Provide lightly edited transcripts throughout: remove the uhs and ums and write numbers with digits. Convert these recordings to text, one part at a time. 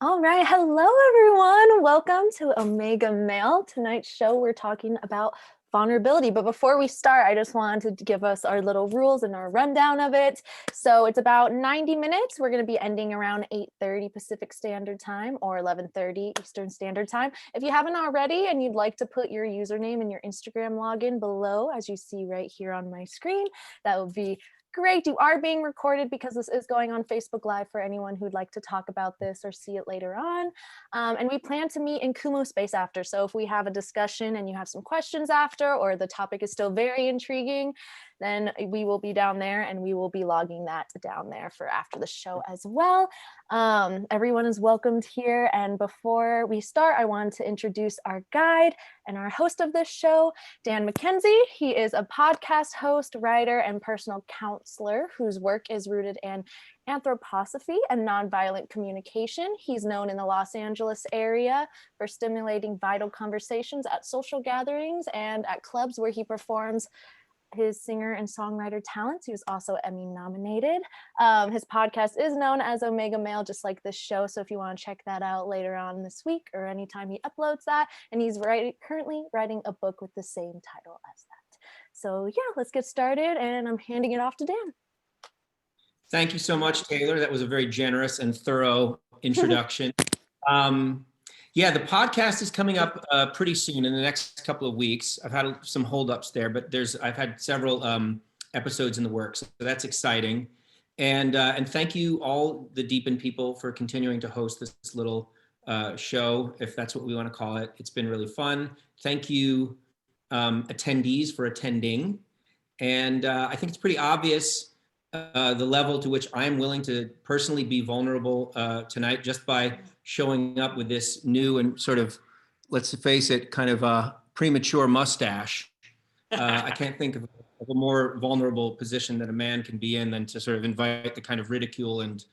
All right. Hello, everyone. Welcome to Omega Male. Tonight's show, we're talking about vulnerability. But before we start, I just wanted to give us our little rules and our rundown of it. So it's about 90 minutes. We're going to be ending around 8:30 Pacific Standard Time or 11:30 Eastern Standard Time. If you haven't already and you'd like to put your username and your Instagram login below, as you see right here on my screen, that would be great. You are being recorded because this is going on Facebook Live for anyone who'd like to talk about this or see it later on. And we plan to meet in Kumu space after. So if we have a discussion and you have some questions after, or the topic is still very intriguing, then we will be down there and we will be logging that down there for after the show as well. Everyone is welcomed here. And before we start, I wanted to introduce our guide and our host of this show, Dan Mackenzie. He is a podcast host, writer, and personal counselor whose work is rooted in anthroposophy and nonviolent communication. He's known in the Los Angeles area for stimulating vital conversations at social gatherings and at clubs where he performs his singer and songwriter talents. He was also Emmy nominated. His podcast is known as Omega Male, just like this show. So if you want to check that out later on this week or anytime he uploads that, and he's currently writing a book with the same title as that. So yeah, let's get started, and I'm handing it off to Dan. Thank you so much, Taylor. That was a very generous and thorough introduction. Yeah, the podcast is coming up pretty soon in the next couple of weeks. I've had some holdups there, but I've had several episodes in the works, so that's exciting. And thank you all the WeDeepen people for continuing to host this little show, if that's what we want to call it. It's been really fun. Thank you, attendees, for attending. And I think it's pretty obvious the level to which I'm willing to personally be vulnerable tonight, just by showing up with this new and sort of, let's face it, kind of a premature mustache. I can't think of a more vulnerable position that a man can be in than to sort of invite the kind of ridicule and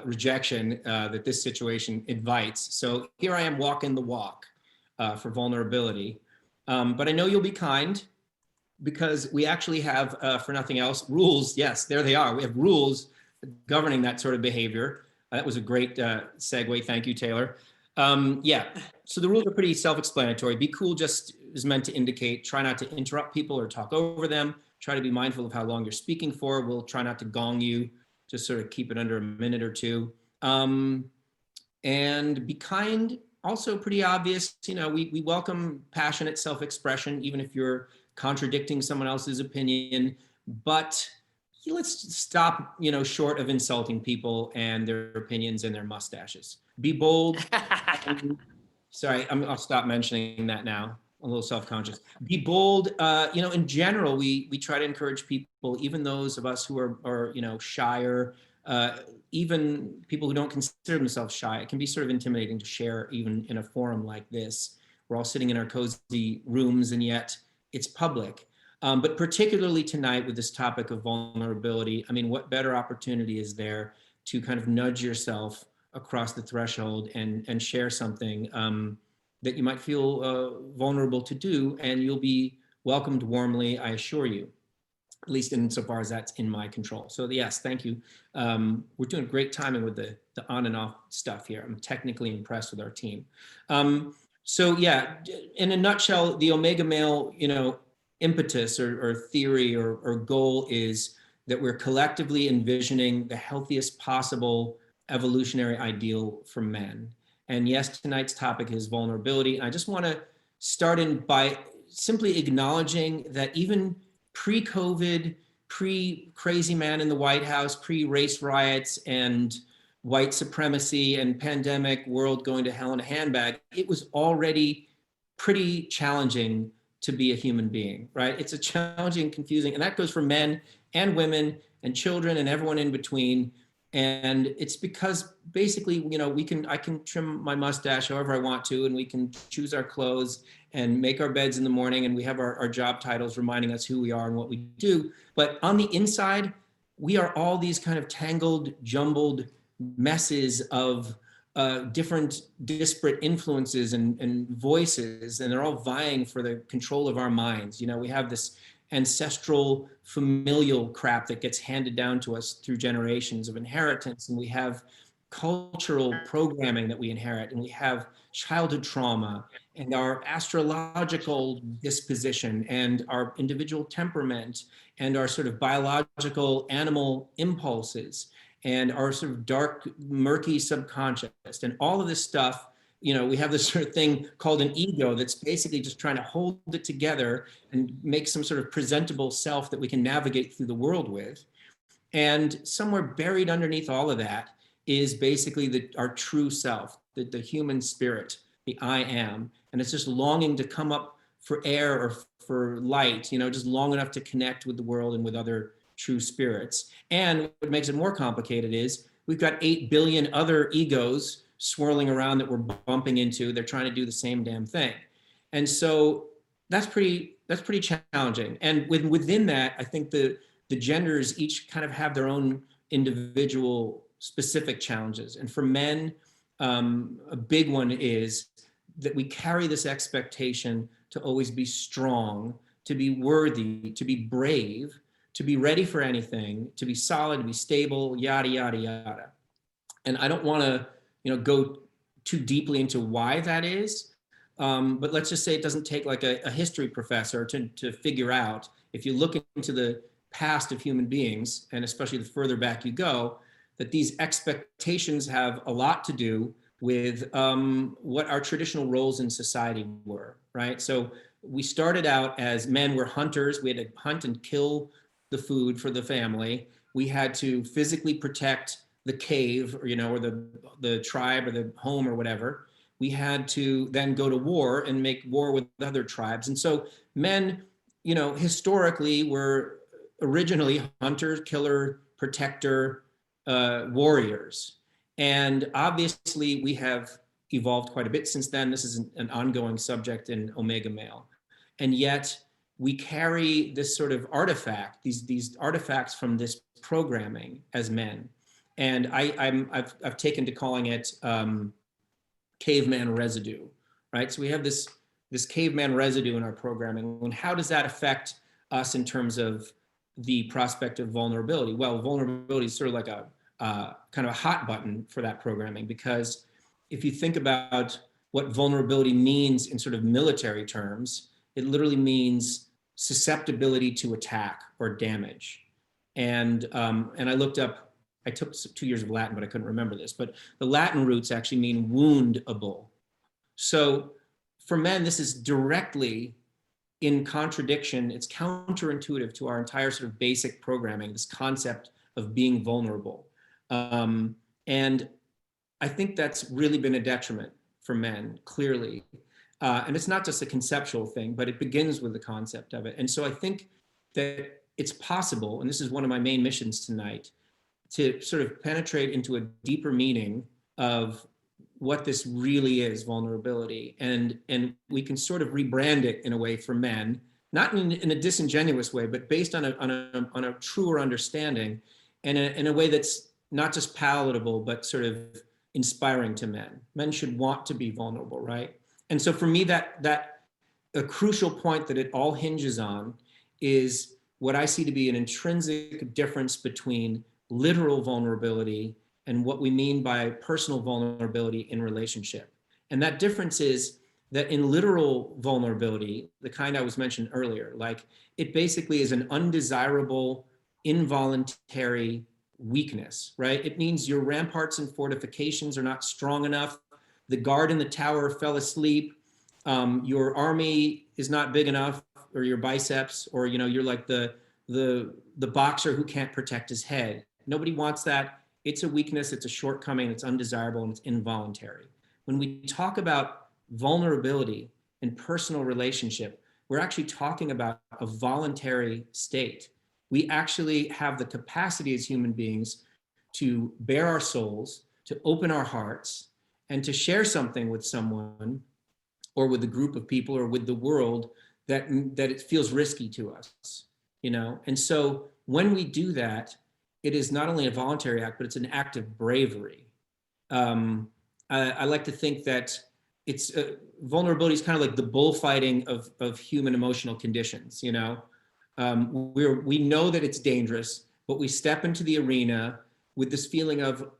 rejection that this situation invites. So here I am walking the walk for vulnerability. But I know you'll be kind, because we actually have, for nothing else, rules. Yes, there they are. We have rules governing that sort of behavior. That was a great segue. Thank you, Taylor. Yeah, so the rules are pretty self-explanatory. Be cool just is meant to indicate, try not to interrupt people or talk over them. Try to be mindful of how long you're speaking for. We'll try not to gong you, just sort of keep it under a minute or two. And be kind, also pretty obvious. You know, we welcome passionate self-expression, even if you're contradicting someone else's opinion, but let's stop, short of insulting people and their opinions and their mustaches. Be bold. Sorry, I'll stop mentioning that now. I'm a little self-conscious. Be bold. In general, we try to encourage people, even those of us who are shyer, even people who don't consider themselves shy. It can be sort of intimidating to share, even in a forum like this. We're all sitting in our cozy rooms, and yet it's public. But particularly tonight with this topic of vulnerability, I mean, what better opportunity is there to kind of nudge yourself across the threshold and share something that you might feel vulnerable to do, and you'll be welcomed warmly, I assure you, at least insofar as that's in my control. So yes, thank you. We're doing great timing with the on and off stuff here. I'm technically impressed with our team. So yeah, in a nutshell, the Omega Male, impetus or theory or goal is that we're collectively envisioning the healthiest possible evolutionary ideal for men. And yes, tonight's topic is vulnerability. I just want to start in by simply acknowledging that even pre-COVID, pre-crazy man in the White House, pre-race riots and white supremacy and pandemic world going to hell in a handbag, it was already pretty challenging to be a human being, right? It's a challenging, confusing, and that goes for men and women and children and everyone in between. And it's because basically, I can trim my mustache however I want to, and we can choose our clothes and make our beds in the morning, and we have our job titles reminding us who we are and what we do. But on the inside, we are all these kind of tangled, jumbled messes of different disparate influences and voices, and they're all vying for the control of our minds. We have this ancestral familial crap that gets handed down to us through generations of inheritance, and we have cultural programming that we inherit, and we have childhood trauma and our astrological disposition and our individual temperament and our sort of biological animal impulses and our sort of dark, murky subconscious and all of this stuff. We have this sort of thing called an ego that's basically just trying to hold it together and make some sort of presentable self that we can navigate through the world with. And somewhere buried underneath all of that is basically our true self, the human spirit, the I am. And it's just longing to come up for air or for light, just long enough to connect with the world and with other true spirits. And what makes it more complicated is we've got 8 billion other egos swirling around that we're bumping into. They're trying to do the same damn thing. And so that's pretty challenging. And within that, I think the genders each kind of have their own individual specific challenges. And for men, a big one is that we carry this expectation to always be strong, to be worthy, to be brave, to be ready for anything, to be solid, to be stable, yada, yada, yada. And I don't want to, go too deeply into why that is. But let's just say it doesn't take like a history professor to figure out. If you look into the past of human beings, and especially the further back you go, that these expectations have a lot to do with what our traditional roles in society were, right? So we started out as men were hunters. We had to hunt and kill the food for the family. We had to physically protect the cave, or the tribe or the home or whatever. We had to then go to war and make war with other tribes. And so men, historically were originally hunter, killer, protector, warriors. And obviously we have evolved quite a bit since then. This is an ongoing subject in Omega Male. And yet we carry this sort of artifact, these artifacts from this programming as men. And I've taken to calling it caveman residue, right? So we have this caveman residue in our programming. And how does that affect us in terms of the prospect of vulnerability? Well, vulnerability is sort of like a kind of a hot button for that programming, because if you think about what vulnerability means in sort of military terms, it literally means susceptibility to attack or damage. And I looked up, I took 2 years of Latin, but I couldn't remember this, but the Latin roots actually mean woundable. So for men, this is directly in contradiction. It's counterintuitive to our entire sort of basic programming, this concept of being vulnerable. And I think that's really been a detriment for men, clearly. And it's not just a conceptual thing, but it begins with the concept of it. And so I think that it's possible, and this is one of my main missions tonight, to sort of penetrate into a deeper meaning of what this really is, vulnerability. And we can sort of rebrand it in a way for men, not in a disingenuous way, but based on a truer understanding, and in a way that's not just palatable, but sort of inspiring to men. Men should want to be vulnerable, right? And so for me, that a crucial point that it all hinges on is what I see to be an intrinsic difference between literal vulnerability and what we mean by personal vulnerability in relationship. And that difference is that in literal vulnerability, the kind I was mentioned earlier, like it basically is an undesirable, involuntary weakness, right? It means your ramparts and fortifications are not strong enough. The guard in the tower fell asleep. Your army is not big enough, or your biceps, or you're like the boxer who can't protect his head. Nobody wants that. It's a weakness, it's a shortcoming, it's undesirable, and it's involuntary. When we talk about vulnerability in personal relationship, we're actually talking about a voluntary state. We actually have the capacity as human beings to bare our souls, to open our hearts, and to share something with someone or with a group of people or with the world that it feels risky to us, And so when we do that, it is not only a voluntary act, but it's an act of bravery. I like to think that it's vulnerability is kind of like the bullfighting of human emotional conditions. We know that it's dangerous, but we step into the arena with this feeling of,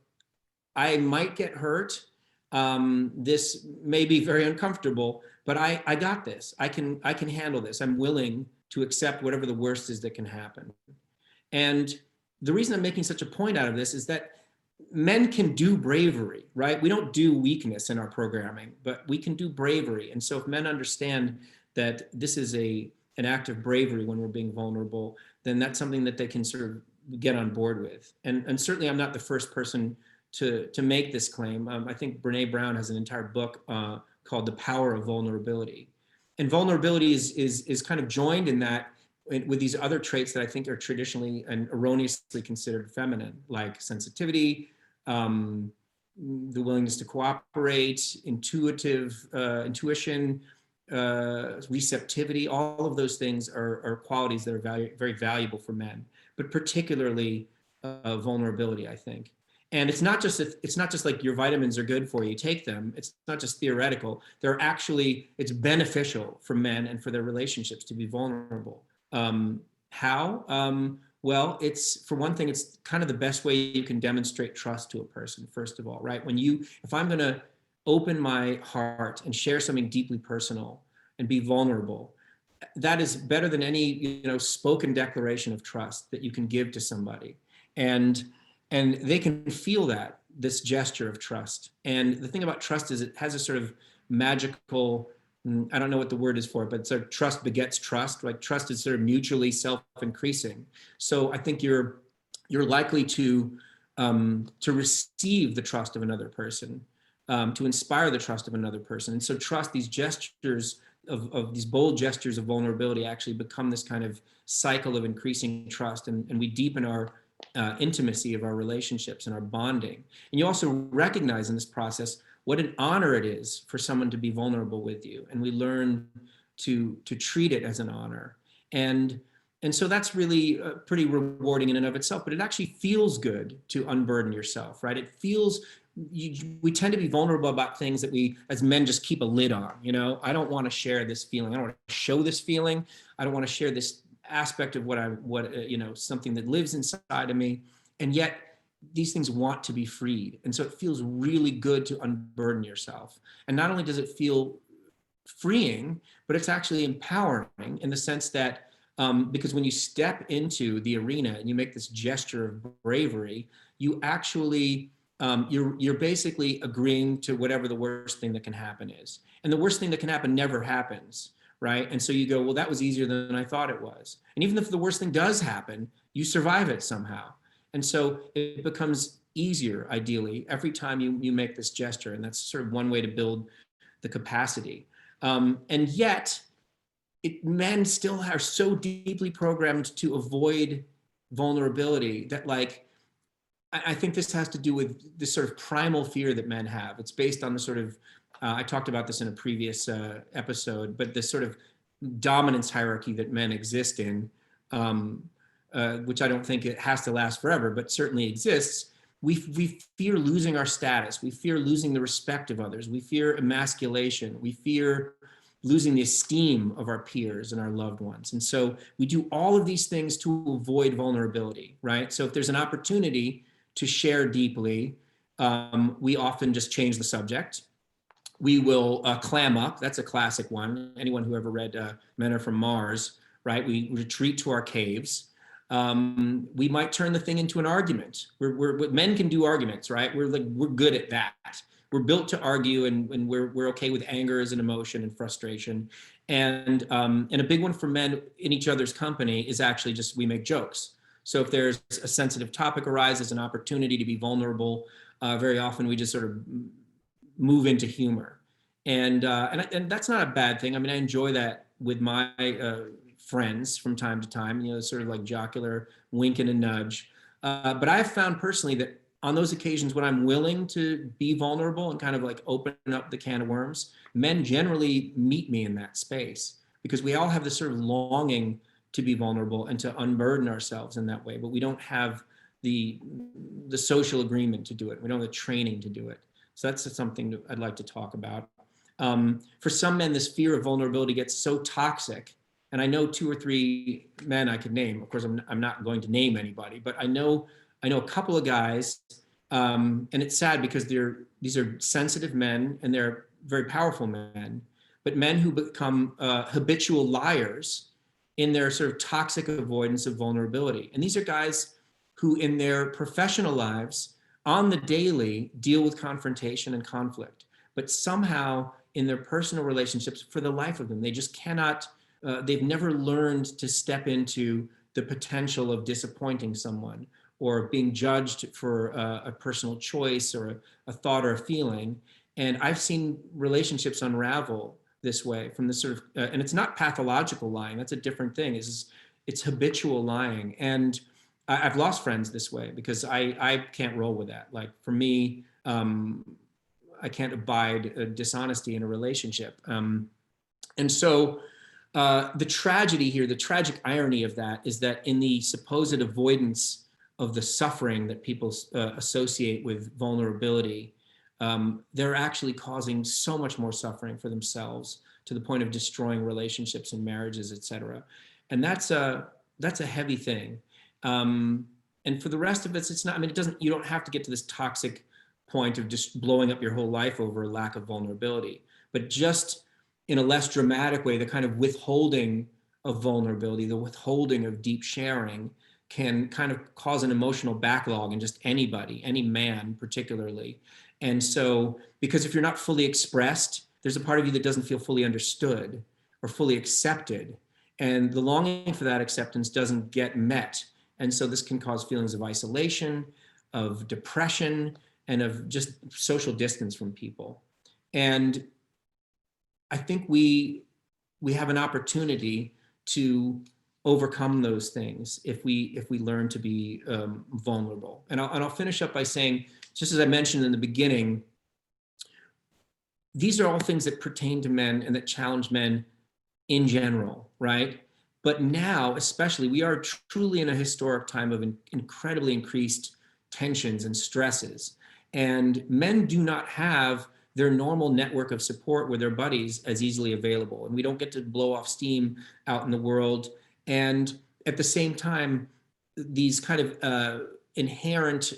I might get hurt. This may be very uncomfortable, but I got this. I can handle this. I'm willing to accept whatever the worst is that can happen. And the reason I'm making such a point out of this is that men can do bravery, right? We don't do weakness in our programming, but we can do bravery. And so if men understand that this is an act of bravery when we're being vulnerable, then that's something that they can sort of get on board with. And certainly I'm not the first person to make this claim. I think Brene Brown has an entire book called The Power of Vulnerability. And vulnerability is kind of joined in that with these other traits that I think are traditionally and erroneously considered feminine, like sensitivity, the willingness to cooperate, intuition, receptivity. All of those things are qualities that are very valuable for men, but particularly vulnerability, I think. And it's not just like your vitamins are good for you, take them. It's not just theoretical. It's beneficial for men and for their relationships to be vulnerable. How? Well, for one thing, it's kind of the best way you can demonstrate trust to a person, first of all, right? If I'm going to open my heart and share something deeply personal and be vulnerable, that is better than any, spoken declaration of trust that you can give to somebody. And they can feel this gesture of trust. And the thing about trust is it has a sort of magical, I don't know what the word is for it, but sort of trust begets trust. Like trust is sort of mutually self-increasing. So I think you're likely to receive the trust of another person, to inspire the trust of another person. And so trust, these gestures of these bold gestures of vulnerability actually become this kind of cycle of increasing trust, and we deepen our intimacy of our relationships and our bonding. And you also recognize in this process what an honor it is for someone to be vulnerable with you. And we learn to treat it as an honor. And so that's really pretty rewarding in and of itself, but it actually feels good to unburden yourself, right? It feels, we tend to be vulnerable about things that we, as men, just keep a lid on. I don't want to share this feeling. I don't want to show this feeling. I don't want to share this aspect of something that lives inside of me. And yet these things want to be freed. And so it feels really good to unburden yourself. And not only does it feel freeing, but it's actually empowering in the sense that because when you step into the arena and you make this gesture of bravery, you actually, you're basically agreeing to whatever the worst thing that can happen is. And the worst thing that can happen never happens, right? And so you go, well, that was easier than I thought it was. And even if the worst thing does happen, you survive it somehow. And so it becomes easier, ideally, every time you make this gesture. And that's sort of one way to build the capacity. And yet, men still are so deeply programmed to avoid vulnerability that, like, I think this has to do with this sort of primal fear that men have. It's based on the sort of, I talked about this in a previous episode, but this sort of dominance hierarchy that men exist in, which I don't think it has to last forever, but certainly exists. We fear losing our status. We fear losing the respect of others. We fear emasculation. We fear losing the esteem of our peers and our loved ones. And so we do all of these things to avoid vulnerability, right? So if there's an opportunity to share deeply, we often just change the subject. We will clam up. That's a classic one. Anyone who ever read Men Are From Mars, right? We retreat to our caves. We might turn the thing into an argument. Men can do arguments, right? We're good at that. We're built to argue, and we're okay with anger as an emotion and frustration. And a big one for men in each other's company is actually just we make jokes. So if there's a sensitive topic arises, an opportunity to be vulnerable, very often we just sort of move into humor. And that's not a bad thing. I mean, I enjoy that with my friends from time to time, sort of like jocular wink and a nudge. But I've found personally that on those occasions when I'm willing to be vulnerable and kind of like open up the can of worms, men generally meet me in that space because we all have this sort of longing to be vulnerable and to unburden ourselves in that way, but we don't have the social agreement to do it. We don't have the training to do it. So that's something that I'd like to talk about. For some men, this fear of vulnerability gets so toxic, and I know 2 or 3 men I could name. Of course, I'm not going to name anybody, but I know a couple of guys And it's sad because these are sensitive men and they're very powerful men, but men who become habitual liars in their sort of toxic avoidance of vulnerability. And these are guys who in their professional lives on the daily deal with confrontation and conflict, but somehow in their personal relationships, for the life of them, they just cannot, they've never learned to step into the potential of disappointing someone or being judged for a personal choice or a thought or a feeling. And I've seen relationships unravel this way from this sort of, and it's not pathological lying, that's a different thing, it's habitual lying. And I've lost friends this way because I can't roll with that. Like for me, I can't abide dishonesty in a relationship. And so the tragedy here, the tragic irony of that is that in the supposed avoidance of the suffering that people associate with vulnerability, they're actually causing so much more suffering for themselves to the point of destroying relationships and marriages, et cetera. And that's a heavy thing. And for the rest of us, it's not, I mean, you don't have to get to this toxic point of just blowing up your whole life over a lack of vulnerability, but just in a less dramatic way, the kind of withholding of vulnerability, the withholding of deep sharing can kind of cause an emotional backlog in just anybody, any man particularly. And so, because if you're not fully expressed, there's a part of you that doesn't feel fully understood or fully accepted. And the longing for that acceptance doesn't get met. And so this can cause feelings of isolation, of depression, and of just social distance from people. And I think we have an opportunity to overcome those things if we learn to be vulnerable. And I'll finish up by saying, just as I mentioned in the beginning, these are all things that pertain to men and that challenge men in general, right? But now, especially, we are truly in a historic time of incredibly increased tensions and stresses. And men do not have their normal network of support with their buddies as easily available. And we don't get to blow off steam out in the world. And at the same time, these kind of inherent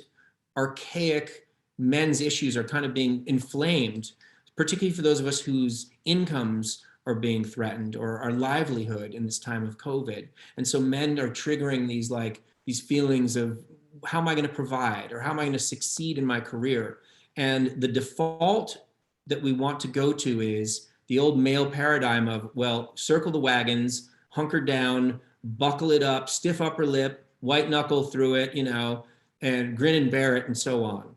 archaic men's issues are kind of being inflamed, particularly for those of us whose incomes are being threatened or our livelihood in this time of COVID. And so men are triggering these feelings of, how am I going to provide, or how am I going to succeed in my career? And the default that we want to go to is the old male paradigm of, well, circle the wagons, hunker down, buckle it up, stiff upper lip, white knuckle through it, and grin and bear it, and so on.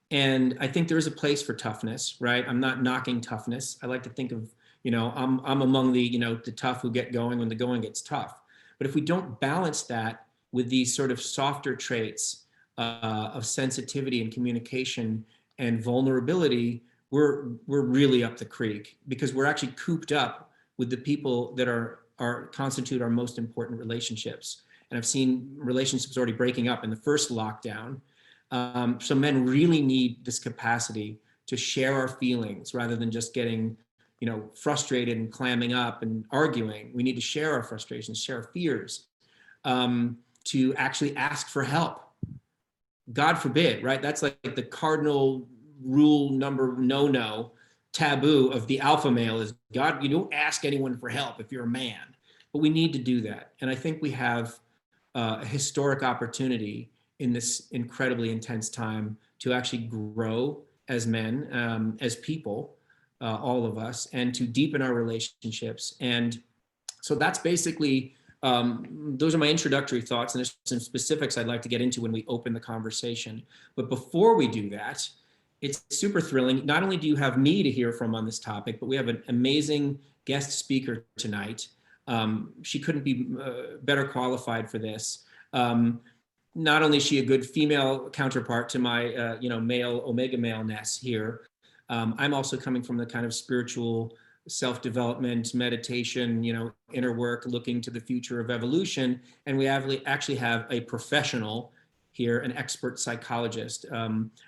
And I think there is a place for toughness, right? I'm not knocking toughness. I like to think of, I'm among the tough who get going when the going gets tough. But if we don't balance that with these sort of softer traits of sensitivity and communication and vulnerability, we're really up the creek, because we're actually cooped up with the people that constitute our most important relationships. And I've seen relationships already breaking up in the first lockdown. So men really need this capacity to share our feelings rather than just getting, frustrated and clamming up and arguing. We need to share our frustrations, share our fears, to actually ask for help. God forbid, right? That's like the cardinal rule number no taboo of the alpha male is, God, you don't ask anyone for help if you're a man. But we need to do that. And I think we have a historic opportunity in this incredibly intense time to actually grow as men, as people, all of us, and to deepen our relationships. And so that's basically, those are my introductory thoughts, and there's some specifics I'd like to get into when we open the conversation. But before we do that, it's super thrilling. Not only do you have me to hear from on this topic, but we have an amazing guest speaker tonight. She couldn't be better qualified for this. Not only is she a good female counterpart to my, male omega male-ness here, I'm also coming from the kind of spiritual self-development, meditation, inner work, looking to the future of evolution. And we actually have a professional here, an expert psychologist.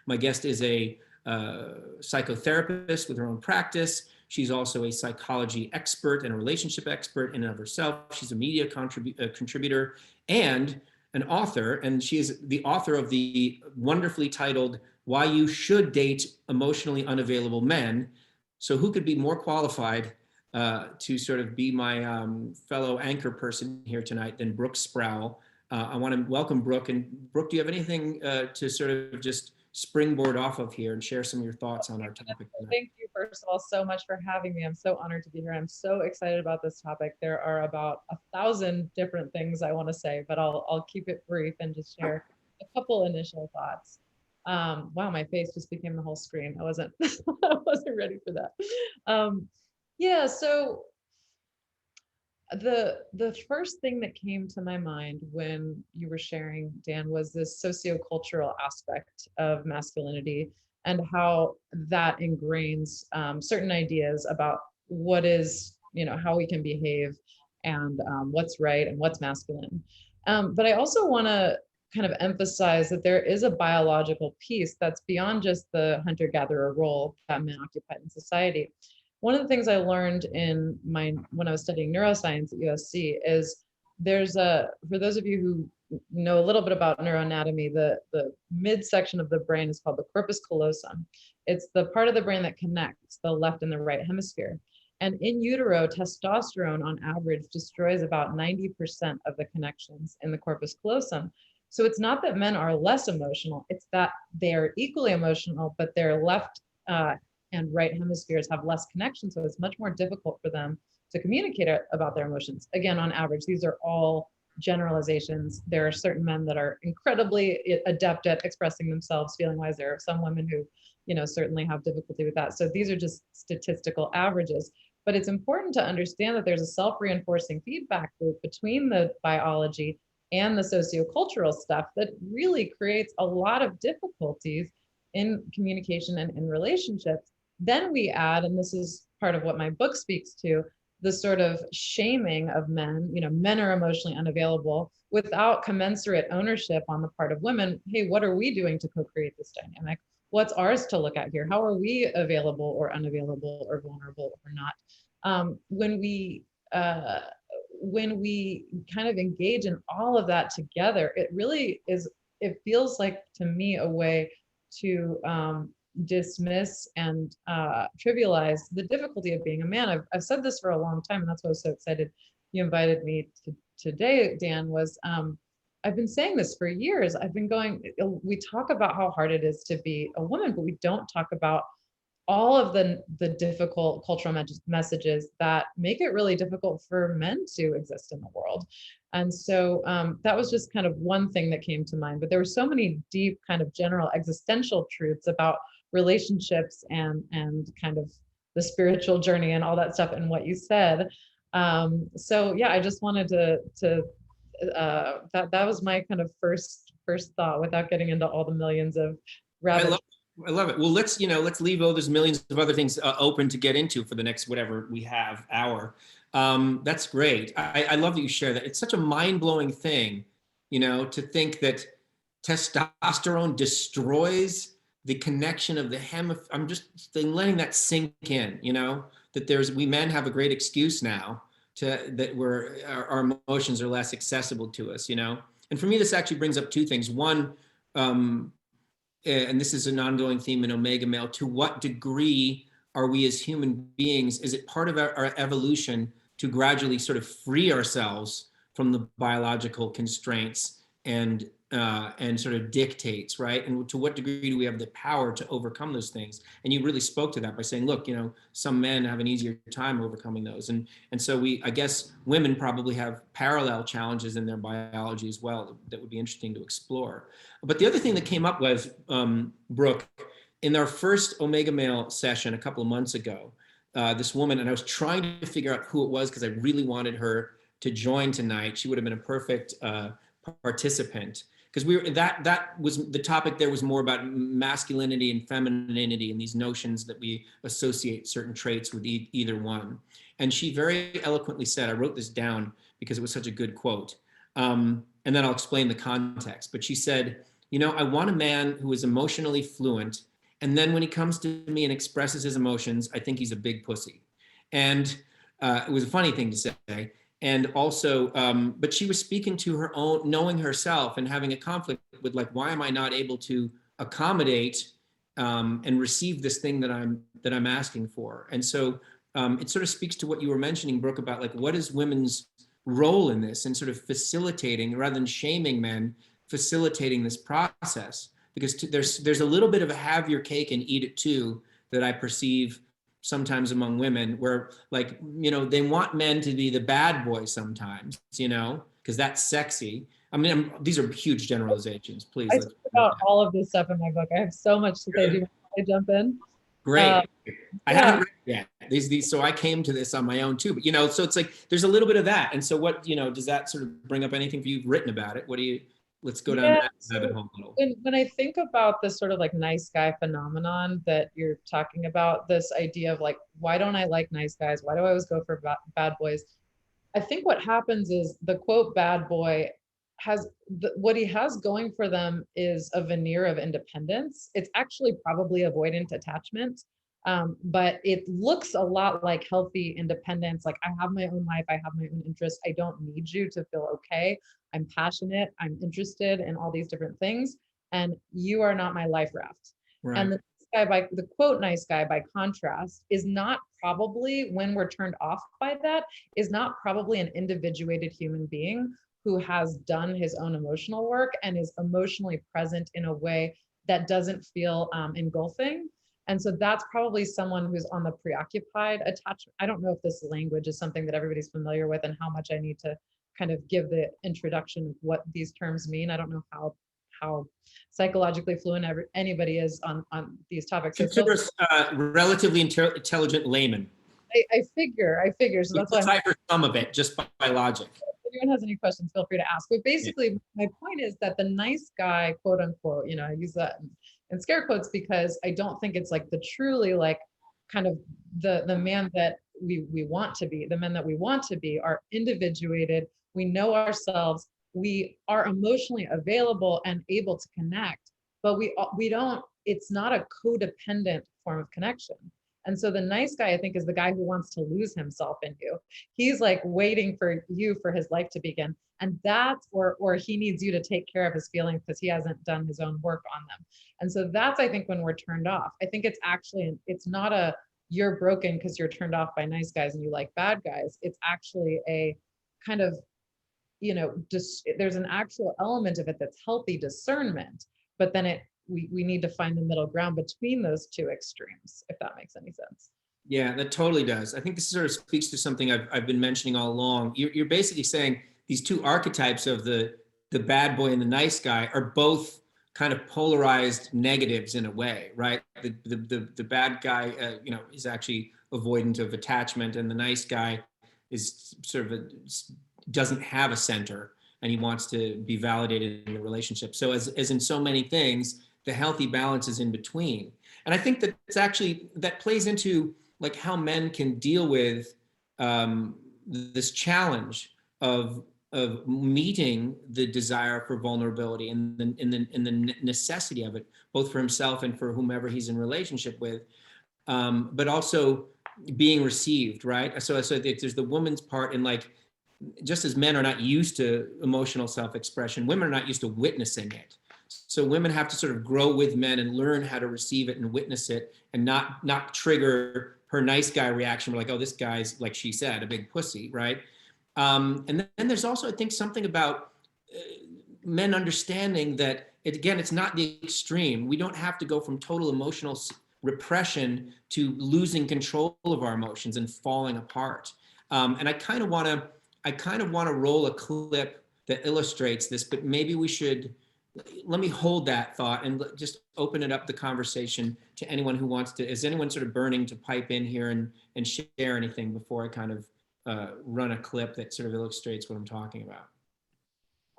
My guest is a psychotherapist with her own practice. She's also a psychology expert and a relationship expert in and of herself. She's a media contributor. And an author, and she is the author of the wonderfully titled Why You Should Date Emotionally Unavailable Men. So who could be more qualified to sort of be my fellow anchor person here tonight than Brooke Sprowl. I want to welcome Brooke. And Brooke, do you have anything to sort of just springboard off of here and share some of your thoughts on our topic tonight? Thank you, first of all, so much for having me. I'm so honored to be here. I'm so excited about this topic. There are about 1,000 different things I want to say, but I'll keep it brief and just share a couple initial thoughts. Wow, my face just became the whole screen. I wasn't I wasn't ready for that. Yeah, so the first thing that came to my mind when you were sharing, Dan, was this sociocultural aspect of masculinity and how that ingrains certain ideas about what is, how we can behave and what's right and what's masculine. But I also want to kind of emphasize that there is a biological piece that's beyond just the hunter-gatherer role that men occupy in society. One of the things I learned when I was studying neuroscience at USC is for those of you who know a little bit about neuroanatomy, the midsection of the brain is called the corpus callosum. It's the part of the brain that connects the left and the right hemisphere. And in utero, testosterone on average destroys about 90% of the connections in the corpus callosum. So it's not that men are less emotional, it's that they're equally emotional, but their left and right hemispheres have less connection. So it's much more difficult for them to communicate about their emotions. Again, on average, these are all generalizations. There are certain men that are incredibly adept at expressing themselves feeling-wise. There are some women who, certainly have difficulty with that. So these are just statistical averages. But it's important to understand that there's a self-reinforcing feedback loop between the biology and the sociocultural stuff that really creates a lot of difficulties in communication and in relationships. Then we add, and this is part of what my book speaks to, the sort of shaming of men. Men are emotionally unavailable without commensurate ownership on the part of women. Hey, what are we doing to co-create this dynamic? What's ours to look at here? How are we available or unavailable or vulnerable or not? When we kind of engage in all of that together, it feels like to me a way to dismiss and trivialize the difficulty of being a man. I've said this for a long time, and that's why I was so excited you invited me today, Dan, was I've been saying this for years. We talk about how hard it is to be a woman, but we don't talk about all of the difficult cultural messages that make it really difficult for men to exist in the world. And so that was just kind of one thing that came to mind, but there were so many deep kind of general existential truths about relationships and kind of the spiritual journey and all that stuff and what you said. So yeah, I just wanted to that was my kind of first thought without getting into all the millions of rabbit. I love it. Well, let's leave all those millions of other things open to get into for the next whatever we have hour. That's great. I love that you share that. It's such a mind-blowing thing, to think that testosterone destroys the connection of the I'm just letting that sink in, that we men have a great excuse now that our emotions are less accessible to us, And for me, this actually brings up two things. One, and this is an ongoing theme in Omega Male, to what degree are we as human beings, is it part of our evolution to gradually sort of free ourselves from the biological constraints and sort of dictates, right? And to what degree do we have the power to overcome those things? And you really spoke to that by saying, look, some men have an easier time overcoming those. And so I guess women probably have parallel challenges in their biology as well that would be interesting to explore. But the other thing that came up was, Brooke, in our first Omega Male session a couple of months ago, this woman, and I was trying to figure out who it was because I really wanted her to join tonight. She would have been a perfect participant, because that was the topic. There was more about masculinity and femininity and these notions that we associate certain traits with either one. And she very eloquently said, I wrote this down because it was such a good quote, and then I'll explain the context. But she said, I want a man who is emotionally fluent, and then when he comes to me and expresses his emotions, I think he's a big pussy. And it was a funny thing to say. And also, but she was speaking to her own, knowing herself and having a conflict with like, why am I not able to accommodate and receive this thing that I'm asking for? And so it sort of speaks to what you were mentioning, Brooke, about like, what is women's role in this, and sort of facilitating, rather than shaming men, facilitating this process. Because there's a little bit of a have your cake and eat it too that I perceive sometimes among women, where like, you know, they want men to be the bad boy sometimes, you know, because that's sexy. I mean, these are huge generalizations. Please. I Let's talk about all of this stuff in my book. I have so much to say. Do you want to jump in? Great. I yeah. haven't read it yet. These, so I came to this on my own too. But you know, so it's like there's a little bit of that. And so, what, you know, does that sort of bring up anything for you? You've written about it? What do you? Let's go down that rabbit hole a little. When I think about this sort of like nice guy phenomenon that you're talking about, this idea of like, why don't I like nice guys? Why do I always go for bad boys? I think what happens is the quote bad boy has what he has going for them is a veneer of independence. It's actually probably avoidant attachment. But it looks a lot like healthy independence. Like, I have my own life, I have my own interests. I don't need you to feel okay. I'm passionate, I'm interested in all these different things, and you are not my life raft. Right. And the quote nice guy, by contrast, is not probably, when we're turned off by that, is not probably an individuated human being who has done his own emotional work and is emotionally present in a way that doesn't feel engulfing. And so that's probably someone who's on the preoccupied attachment. I don't know if this language is something that everybody's familiar with and how much I need to kind of give the introduction of what these terms mean. I don't know how psychologically fluent anybody is on these topics. Consider relatively intelligent layman. I figure. So that's why I decipher some of it just by logic. If anyone has any questions, feel free to ask. But basically, my point is that the nice guy, quote unquote, you know, I use that in scare quotes because I don't think it's like the truly like kind of the man that we want to be. The men that we want to be are individuated. We know ourselves. We are emotionally available and able to connect, but we don't. It's not a codependent form of connection. And so the nice guy, I think, is the guy who wants to lose himself in you. He's like waiting for you for his life to begin. And that's or he needs you to take care of his feelings because he hasn't done his own work on them. And so that's, I think, when we're turned off. I think it's actually, it's not a you're broken because you're turned off by nice guys and you like bad guys. It's actually a kind of, you know, just there's an actual element of it that's healthy discernment, but then we need to find the middle ground between those two extremes, if that makes any sense. Yeah, that totally does. I think this sort of speaks to something I've been mentioning all along. You're basically saying these two archetypes of the bad boy and the nice guy are both kind of polarized negatives in a way, right? The bad guy, you know, is actually avoidant of attachment, and the nice guy is sort of doesn't have a center, and he wants to be validated in the relationship. So as in so many things, the healthy balance is in between. And I think that it's actually, that plays into like how men can deal with this challenge of meeting the desire for vulnerability and the necessity of it, both for himself and for whomever he's in relationship with, but also being received, right? So there's the woman's part in like, just as men are not used to emotional self-expression, women are not used to witnessing it. So women have to sort of grow with men and learn how to receive it and witness it, and not trigger her nice guy reaction. We're like, oh, this guy's, like she said, a big pussy, right? And then there's also, I think, something about men understanding that, it's not the extreme. We don't have to go from total emotional repression to losing control of our emotions and falling apart. And I kind of want to roll a clip that illustrates this, but maybe we should, let me hold that thought and just open it up the conversation to anyone who wants to. Is anyone sort of burning to pipe in here and share anything before I kind of run a clip that sort of illustrates what I'm talking about?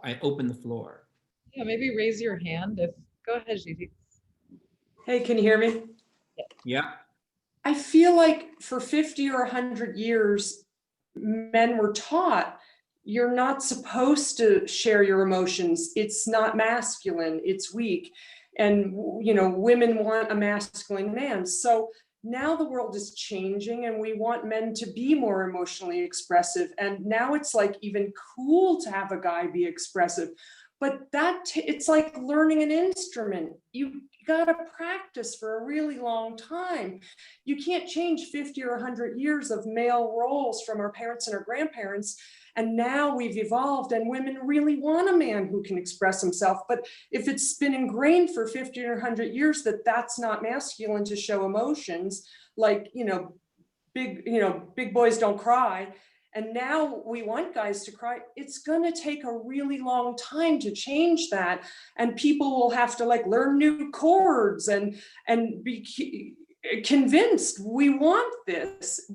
I open the floor. Yeah, maybe raise your hand. Go ahead, Gigi. Hey, can you hear me? Yeah. I feel like for 50 or 100 years, men were taught you're not supposed to share your emotions. It's not masculine, it's weak. And, you know, women want a masculine man. So now the world is changing and we want men to be more emotionally expressive. And now it's like even cool to have a guy be expressive. But it's like learning an instrument. You got to practice for a really long time. You can't change 50 or 100 years of male roles from our parents and our grandparents. And now we've evolved and women really want a man who can express himself. But if it's been ingrained for 50 or 100 years that that's not masculine to show emotions, like, big boys don't cry. And now we want guys to cry. It's going to take a really long time to change that. And people will have to like learn new chords and be convinced we want this.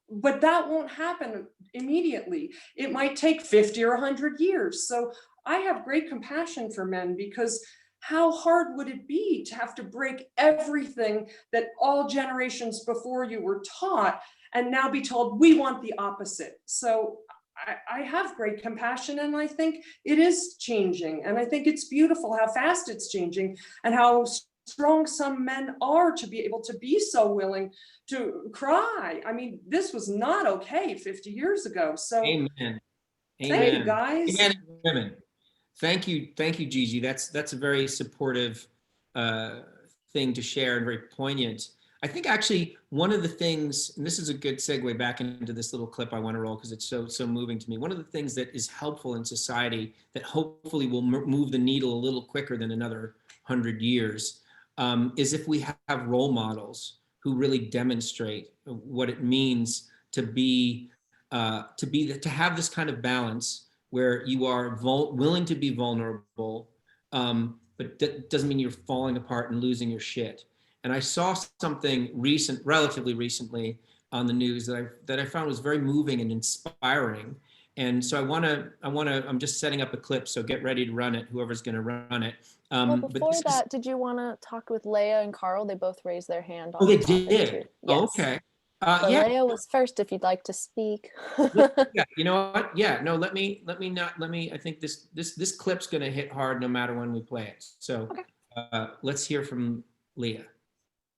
But that won't happen immediately. It might take 50 or 100 years. So I have great compassion for men, because how hard would it be to have to break everything that all generations before you were taught and now be told we want the opposite? So I have great compassion, and I think it is changing. And I think it's beautiful how fast it's changing and how strong some men are to be able to be so willing to cry. I mean, this was not okay 50 years ago. So Amen. Thank you, guys. Amen. Women. Thank you, Gigi. That's a very supportive thing to share and very poignant. I think actually one of the things, and this is a good segue back into this little clip I want to roll because it's so moving to me. One of the things that is helpful in society that hopefully will move the needle a little quicker than another 100 years is if we have role models who really demonstrate what it means to have this kind of balance where you are willing to be vulnerable, but that doesn't mean you're falling apart and losing your shit. And I saw something relatively recently on the news that I found was very moving and inspiring. And so I'm just setting up a clip, so get ready to run it, whoever's going to run it. Well, before that, did you want to talk with Leah and Carl? They both raised their hand. Oh, they did? Yes. Oh, okay. So yeah. Leah was first, if you'd like to speak. Yeah, you know what? Yeah, no, let me, I think this clip's going to hit hard no matter when we play it. So okay. Let's hear from Leah.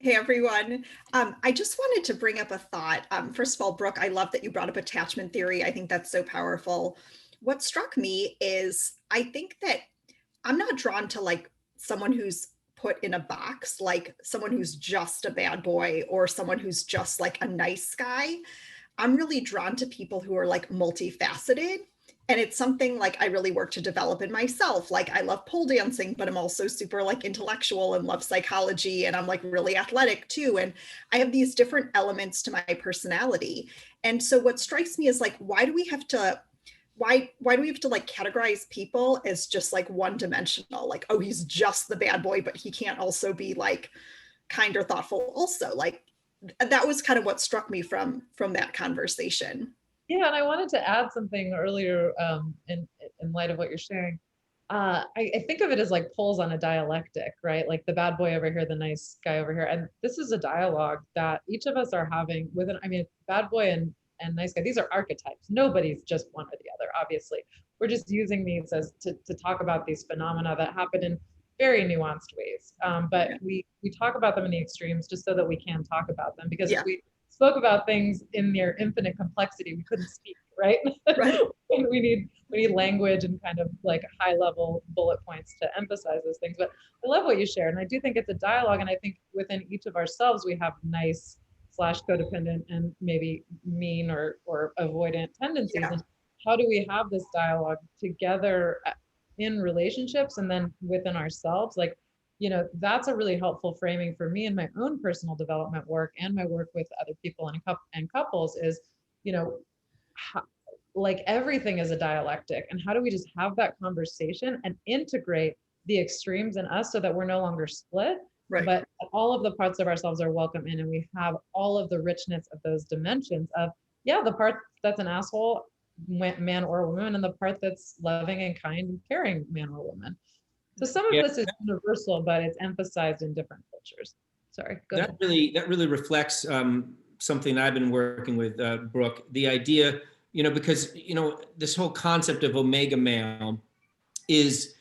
Hey, everyone. I just wanted to bring up a thought. First of all, Brooke, I love that you brought up attachment theory. I think that's so powerful. What struck me is I think that I'm not drawn to like someone who's put in a box, like someone who's just a bad boy or someone who's just like a nice guy. I'm really drawn to people who are like multifaceted. And it's something like I really work to develop in myself. Like I love pole dancing, but I'm also super like intellectual and love psychology. And I'm like really athletic too. And I have these different elements to my personality. And so what strikes me is like, why do we have to like categorize people as just like one dimensional? Like, oh, he's just the bad boy, but he can't also be like kind or thoughtful also. Like that was kind of what struck me from that conversation. Yeah, and I wanted to add something earlier in light of what you're sharing. I think of it as like poles on a dialectic, right? Like the bad boy over here, the nice guy over here. And this is a dialogue that each of us are having with bad boy and nice guy. These are archetypes. Nobody's just one or the other, obviously. We're just using these as to talk about these phenomena that happen in very nuanced ways. But we talk about them in the extremes just so that we can talk about them, because if we spoke about things in their infinite complexity, we couldn't speak, right? Right. we need language and kind of like high level bullet points to emphasize those things. But I love what you shared, and I do think it's a dialogue, and I think within each of ourselves we have nice / codependent and maybe mean or avoidant tendencies. And how do we have this dialogue together in relationships and then within ourselves? Like, that's a really helpful framing for me in my own personal development work and my work with other people and couples is, like everything is a dialectic. And how do we just have that conversation and integrate the extremes in us so that we're no longer split, right, but all of the parts of ourselves are welcome in, and we have all of the richness of those dimensions of, the part that's an asshole man or woman, and the part that's loving and kind and caring man or woman. So some of this is universal, but it's emphasized in different cultures. Sorry, go ahead. That really reflects something I've been working with, Brooke. The idea, because, this whole concept of omega male is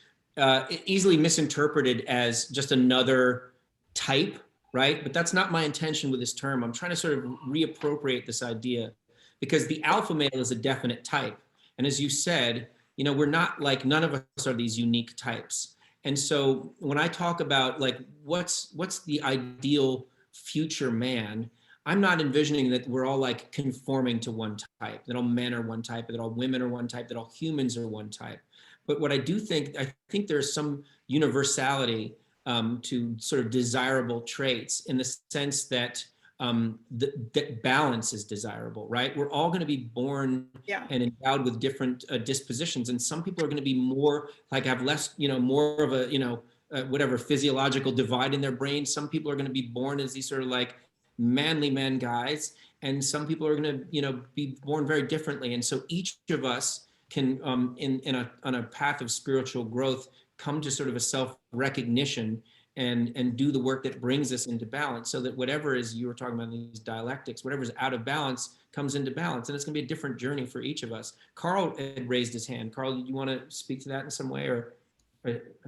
easily misinterpreted as just another type right? But that's not my intention with this term. I'm trying to sort of reappropriate this idea because the alpha male is a definite type. And as you said, you know, we're not like, none of us are these unique types. And so when I talk about like, what's the ideal future man, I'm not envisioning that we're all like conforming to one type, that all men are one type, that all women are one type, that all humans are one type. But what I do think, I think there's some universality to sort of desirable traits in the sense that that balance is desirable, right? We're all going to be born and endowed with different dispositions, and some people are going to be more like have less, you know, more of a, you know, whatever physiological divide in their brain. Some people are going to be born as these sort of like manly men guys, and some people are going to, you know, be born very differently. And so each of us can, on a path of spiritual growth, come to sort of a self-recognition and do the work that brings us into balance, so that whatever is, you were talking about these dialectics, whatever's out of balance comes into balance. And it's going to be a different journey for each of us. Carl had raised his hand. Carl, you want to speak to that in some way, or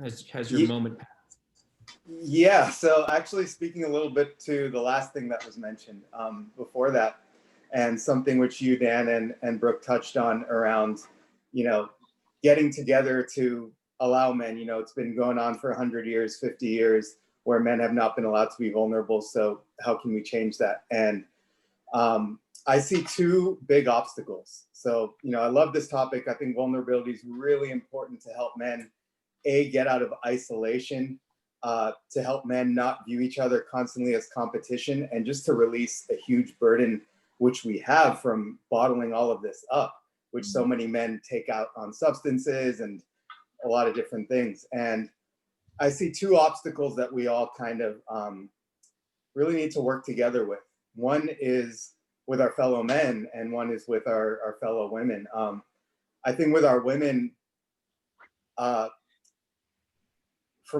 has your moment passed? Yeah, so actually speaking a little bit to the last thing that was mentioned before that, and something which you, Dan, and Brooke touched on around, you know, getting together to allow men, you know, it's been going on for 100 years, 50 years, where men have not been allowed to be vulnerable. So how can we change that? And I see two big obstacles. So, you know, I love this topic. I think vulnerability is really important to help men, get out of isolation, to help men not view each other constantly as competition, and just to release a huge burden which we have from bottling all of this up, which so many men take out on substances and a lot of different things. And I see two obstacles that we all kind of really need to work together with. One is with our fellow men, and one is with our fellow women. I think with our women, from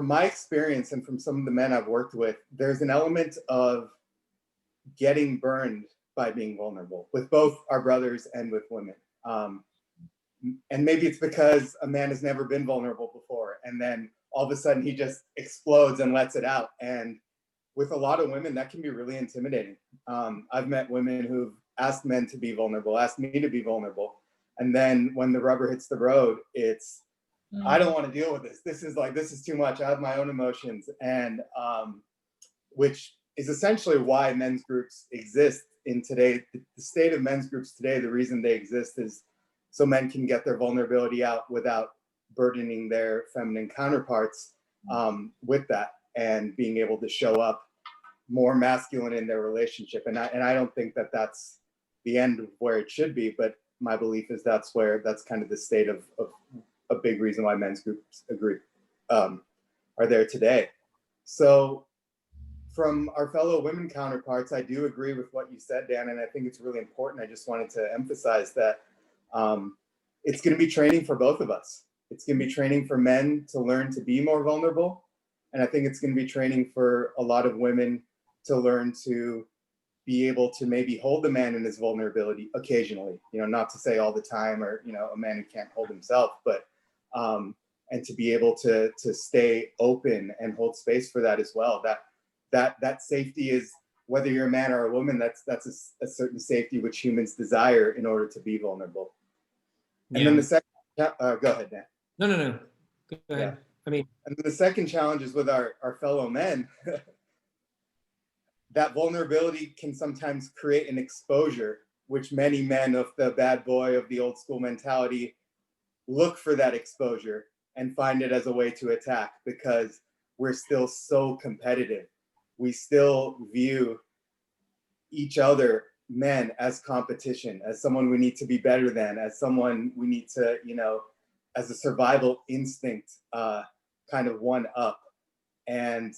my experience and from some of the men I've worked with, there's an element of getting burned by being vulnerable with both our brothers and with women. And maybe it's because a man has never been vulnerable before, and then all of a sudden he just explodes and lets it out. And with a lot of women, that can be really intimidating. I've met women who've asked men to be vulnerable, asked me to be vulnerable. And then when the rubber hits the road, it's, I don't want to deal with this. This is too much. I have my own emotions. And which is essentially why men's groups exist in today. The state of men's groups today, the reason they exist is so men can get their vulnerability out without burdening their feminine counterparts with that, and being able to show up more masculine in their relationship. And I don't think that that's the end of where it should be, but my belief is that's kind of the state of a big reason why men's groups are there today. So from our fellow women counterparts, I do agree with what you said, Dan, and I think it's really important. I just wanted to emphasize that it's going to be training for both of us. It's going to be training for men to learn to be more vulnerable. And I think it's going to be training for a lot of women to learn to be able to maybe hold a man in his vulnerability occasionally, you know, not to say all the time, or, you know, a man who can't hold himself, but, and to be able to stay open and hold space for that as well. That safety is, whether you're a man or a woman, that's a certain safety which humans desire in order to be vulnerable. And then the second, go ahead, Dan. No. Go ahead. Yeah. I mean, and the second challenge is with our fellow men. That vulnerability can sometimes create an exposure, which many men of the bad boy, of the old school mentality, look for that exposure and find it as a way to attack, because we're still so competitive. We still view each other, men, as competition, as someone we need to be better than, as someone we need to, you know, as a survival instinct, kind of one up. And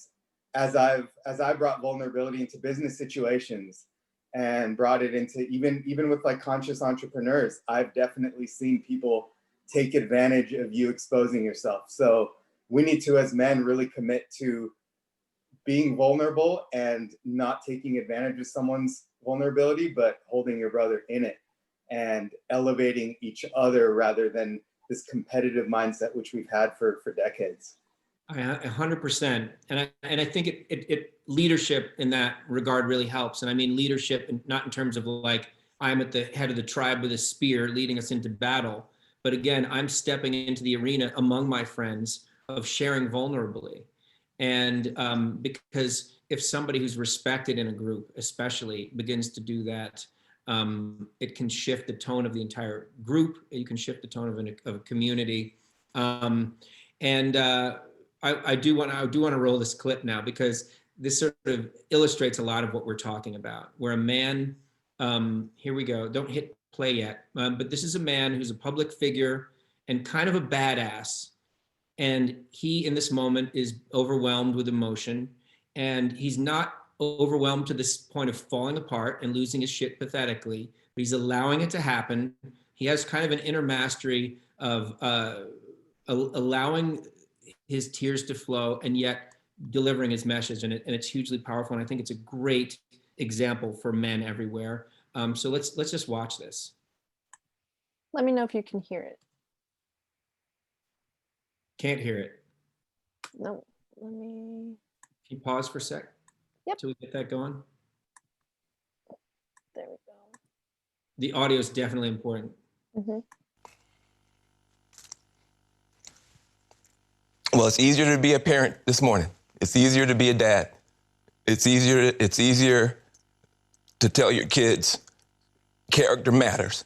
as I brought vulnerability into business situations and brought it into even with like conscious entrepreneurs, I've definitely seen people take advantage of you exposing yourself. So we need to, as men, really commit to being vulnerable and not taking advantage of someone's vulnerability, but holding your brother in it and elevating each other rather than this competitive mindset which we've had for decades. 100%. And I think it leadership in that regard really helps. And I mean leadership, not in terms of like, I'm at the head of the tribe with a spear leading us into battle. But again, I'm stepping into the arena among my friends of sharing vulnerably. And because if somebody who's respected in a group, especially, begins to do that, it can shift the tone of the entire group. You can shift the tone of a community. I do want to roll this clip now, because this sort of illustrates a lot of what we're talking about, where a man, here we go, don't hit play yet, but this is a man who's a public figure and kind of a badass. And he, in this moment, is overwhelmed with emotion, and he's not overwhelmed to this point of falling apart and losing his shit pathetically, but he's allowing it to happen. He has kind of an inner mastery of allowing his tears to flow and yet delivering his message, and it's hugely powerful. And I think it's a great example for men everywhere. So let's just watch this. Let me know if you can hear it. Can't hear it. No, let me. Can you pause for a sec? Yep. Till we get that going. There we go. The audio is definitely important. Mm-hmm. Well, it's easier to be a parent this morning. It's easier to be a dad. It's easier to tell your kids character matters.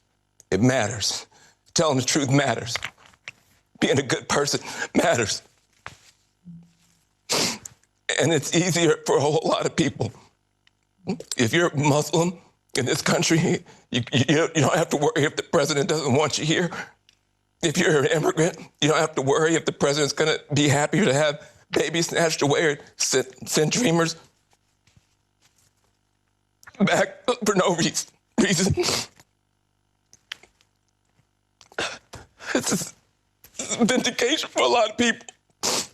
It matters. Telling the truth matters. Being a good person matters. And it's easier for a whole lot of people. If you're Muslim in this country, you don't have to worry if the president doesn't want you here. If you're an immigrant, you don't have to worry if the president's going to be happier to have babies snatched away or send dreamers back for no reason. This is vindication for a lot of people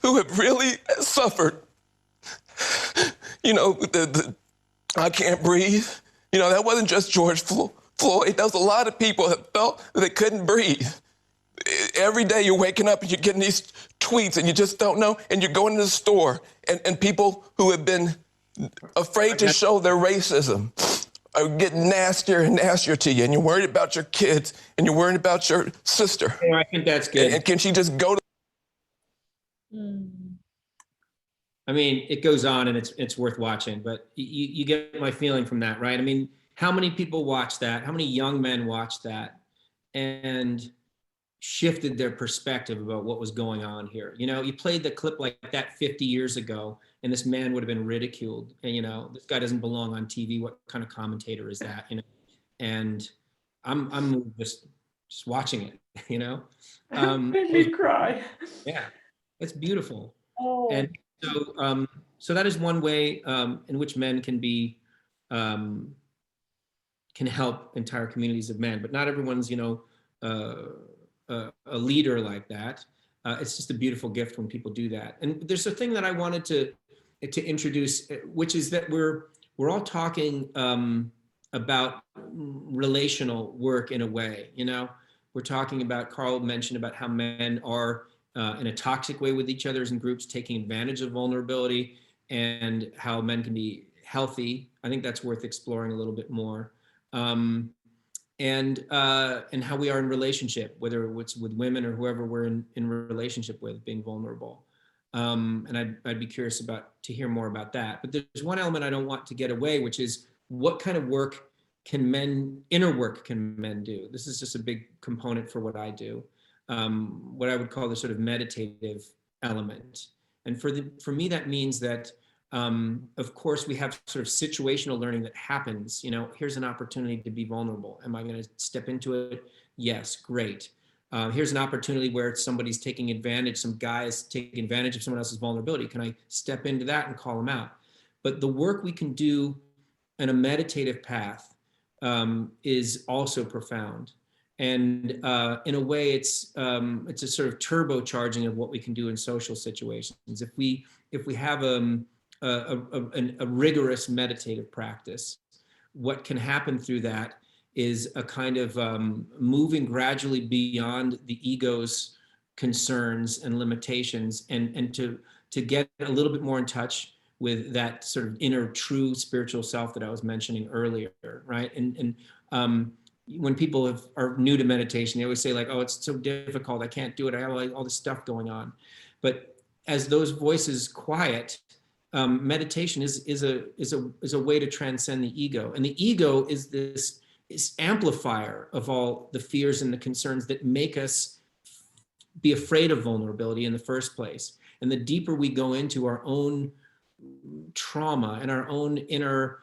who have really suffered. You know, I can't breathe. You know, that wasn't just George Floyd. That was a lot of people that felt that they couldn't breathe. Every day you're waking up and you're getting these tweets and you just don't know, and you're going to the store and people who have been afraid to show their racism are getting nastier and nastier to you, and you're worried about your kids and you're worried about your sister. Yeah, I think that's good. And can she just go to... I mean, it goes on and it's worth watching, but you get my feeling from that, right? I mean, how many people watch that? How many young men watch that and shifted their perspective about what was going on here? You know, you played the clip like that 50 years ago and this man would have been ridiculed. And, you know, this guy doesn't belong on TV. What kind of commentator is that? You know, and I'm just watching it, you know? Made me cry. Yeah, it's beautiful. Oh. And so that is one way in which men can be, can help entire communities of men, but not everyone's, you know, a leader like that. It's just a beautiful gift when people do that. And there's a thing that I wanted to introduce, which is that we're all talking about relational work in a way. You know, we're talking about, Carl mentioned about how men are in a toxic way with each other in groups, taking advantage of vulnerability, and how men can be healthy. I think that's worth exploring a little bit more. And how we are in relationship, whether it's with women or whoever we're in relationship with, being vulnerable. And I'd be curious to hear more about that. But there's one element I don't want to get away, which is what kind of work inner work can men do? This is just a big component for what I do. What I would call the sort of meditative element. And for me, that means that, of course, we have sort of situational learning that happens. You know, here's an opportunity to be vulnerable. Am I going to step into it? Yes, great. Here's an opportunity where somebody's taking advantage, some guy is taking advantage of someone else's vulnerability. Can I step into that and call them out? But the work we can do in a meditative path is also profound. And in a way, it's a sort of turbocharging of what we can do in social situations. If we have a rigorous meditative practice, what can happen through that is a kind of moving gradually beyond the ego's concerns and limitations, and to get a little bit more in touch with that sort of inner true spiritual self that I was mentioning earlier, right? And when people are new to meditation, they always say like, oh, it's so difficult, I can't do it, I have like all this stuff going on. But as those voices quiet, meditation is a way to transcend the ego. And the ego is this amplifier of all the fears and the concerns that make us be afraid of vulnerability in the first place. And the deeper we go into our own trauma and our own inner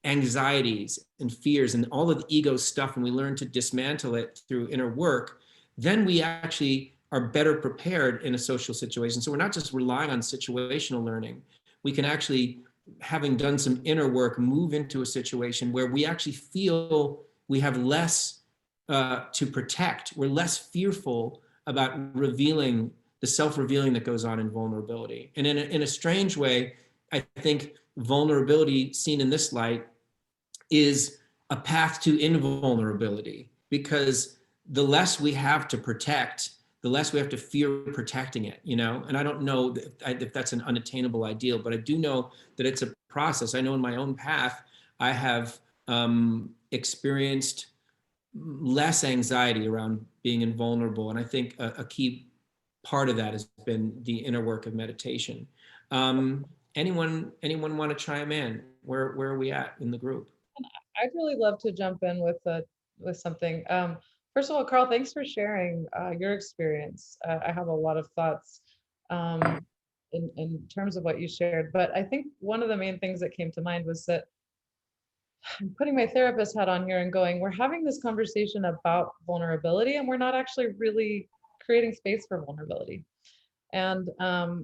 anxieties and fears and all of the ego stuff, and we learn to dismantle it through inner work, then we actually are better prepared in a social situation. So we're not just relying on situational learning. We can actually, having done some inner work, move into a situation where we actually feel we have less to protect. We're less fearful about revealing the self-revealing that goes on in vulnerability. And in a strange way, I think vulnerability seen in this light is a path to invulnerability, because the less we have to protect, the less we have to fear protecting it, you know? And I don't know if that's an unattainable ideal, but I do know that it's a process. I know in my own path, I have experienced less anxiety around being invulnerable. And I think a key part of that has been the inner work of meditation. Anyone want to chime in? Where are we at in the group? I'd really love to jump in with something. First of all, Carl, thanks for sharing your experience. I have a lot of thoughts in terms of what you shared, but I think one of the main things that came to mind was that I'm putting my therapist hat on here and going, we're having this conversation about vulnerability, and we're not actually really creating space for vulnerability. And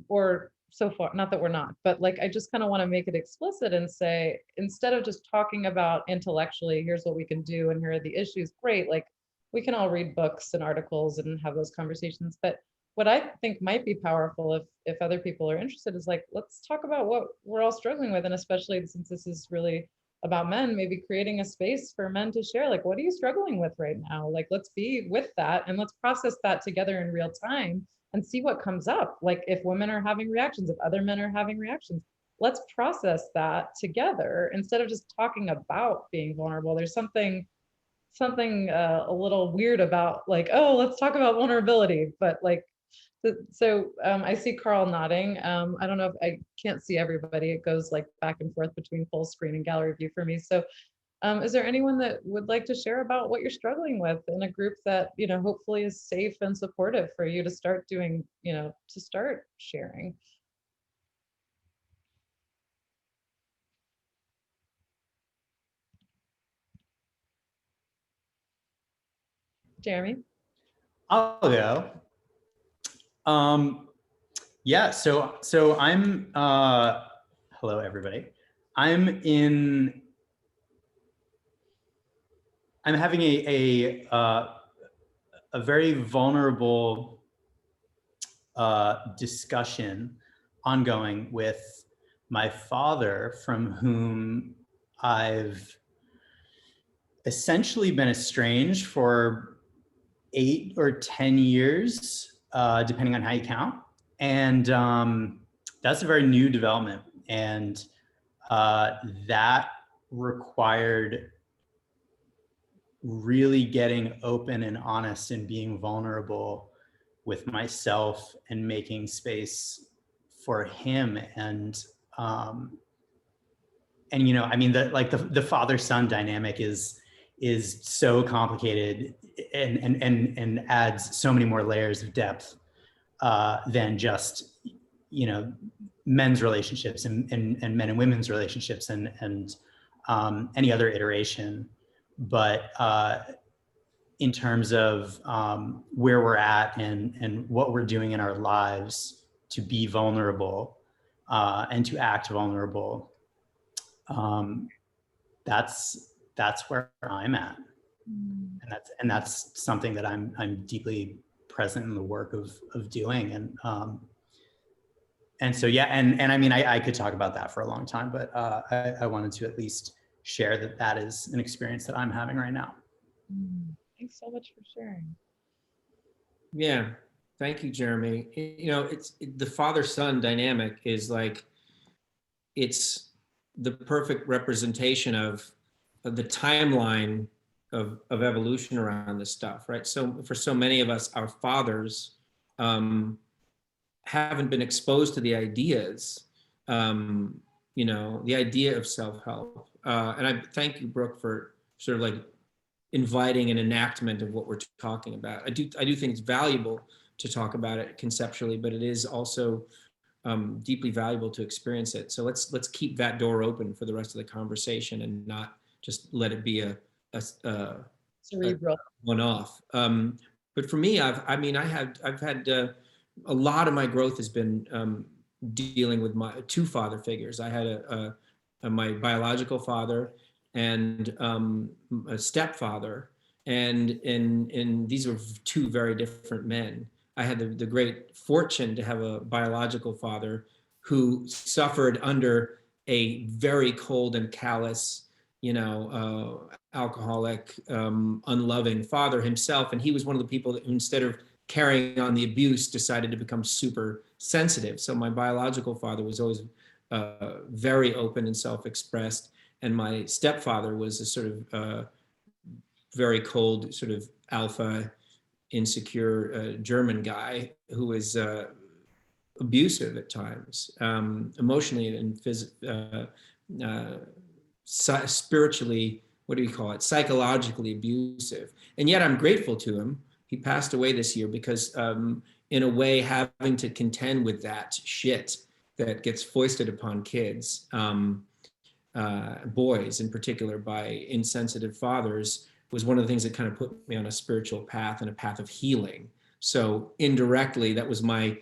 or so far, not that we're not, but like I just kind of want to make it explicit and say, instead of just talking about intellectually, here's what we can do and here are the issues, great, like we can all read books and articles and have those conversations. But what I think might be powerful if other people are interested is like, let's talk about what we're all struggling with. And especially since this is really about men, maybe creating a space for men to share, like, what are you struggling with right now? Like, let's be with that and let's process that together in real time and see what comes up. Like if women are having reactions, if other men are having reactions, let's process that together instead of just talking about being vulnerable. There's something a little weird about like, oh, let's talk about vulnerability. But like, so I see Carl nodding. I don't know if I can't see everybody. It goes like back and forth between full screen and gallery view for me. So is there anyone that would like to share about what you're struggling with in a group that, you know, hopefully is safe and supportive for you to start doing, you know, to start sharing? Jeremy? I'll go. Yeah, so I'm hello everybody. I'm having a very vulnerable discussion ongoing with my father, from whom I've essentially been estranged for 8 or 10 years, depending on how you count. And that's a very new development. And that required really getting open and honest and being vulnerable with myself and making space for him. And you know, I mean, the father-son dynamic is so complicated and adds so many more layers of depth than just, you know, men's relationships and men and women's relationships and any other iteration. But in terms of where we're at and what we're doing in our lives to be vulnerable and to act vulnerable, that's where I'm at, and that's something that I'm deeply present in the work of doing, and so yeah, and I mean I could talk about that for a long time, but I wanted to at least share that is an experience that I'm having right now. Thanks so much for sharing. Yeah, Thank you, Jeremy. The father-son dynamic is like, it's the perfect representation of the timeline of evolution around this stuff, right? So for so many of us, our fathers haven't been exposed to the ideas, the idea of self-help. And I thank you, Brooke, for sort of like inviting an enactment of what we're talking about. I do think it's valuable to talk about it conceptually, but it is also deeply valuable to experience it. So let's keep that door open for the rest of the conversation and not just let it be a Cerebral. one-off. But for me, I've had a lot of my growth has been dealing with my two father figures. I had my biological father and a stepfather, and these were two very different men. I had the great fortune to have a biological father who suffered under a very cold and callous, alcoholic, unloving father himself. And he was one of the people that, instead of carrying on the abuse, decided to become super sensitive. So my biological father was always very open and self-expressed. And my stepfather was a sort of very cold, sort of alpha, insecure German guy who was abusive at times, emotionally and spiritually, what do you call it? Psychologically abusive. And yet I'm grateful to him. He passed away this year because in a way, having to contend with that shit that gets foisted upon kids, boys in particular, by insensitive fathers, was one of the things that kind of put me on a spiritual path and a path of healing. So indirectly, that was the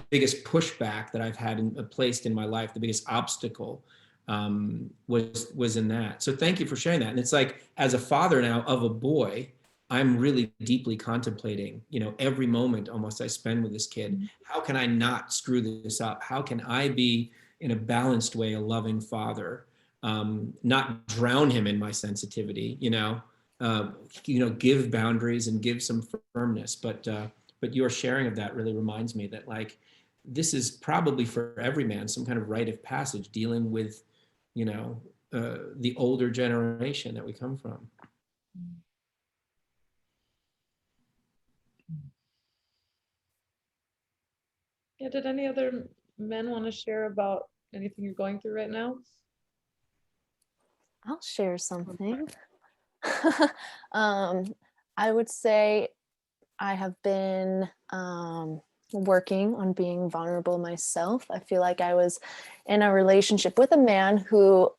biggest pushback that I've had placed in my life. The biggest obstacle was in that. So thank you for sharing that. And it's like, as a father now of a boy, I'm really deeply contemplating, every moment almost I spend with this kid. How can I not screw this up? How can I be, in a balanced way, a loving father? Not drown him in my sensitivity, give boundaries and give some firmness. But your sharing of that really reminds me that, like, this is probably for every man some kind of rite of passage, dealing with, the older generation that we come from. Yeah, did any other men want to share about anything you're going through right now? I'll share something. I would say I have been working on being vulnerable myself. I feel like I was in a relationship with a man who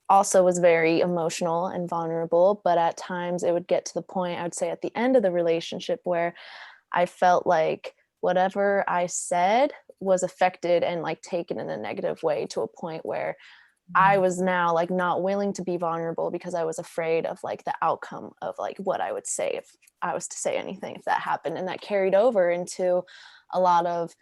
also was very emotional and vulnerable, but at times it would get to the point, I would say at the end of the relationship, where I felt like whatever I said was affected and like taken in a negative way, to a point where I was now like not willing to be vulnerable because I was afraid of like the outcome of like what I would say if I was to say anything, if that happened. And that carried over into a lot of,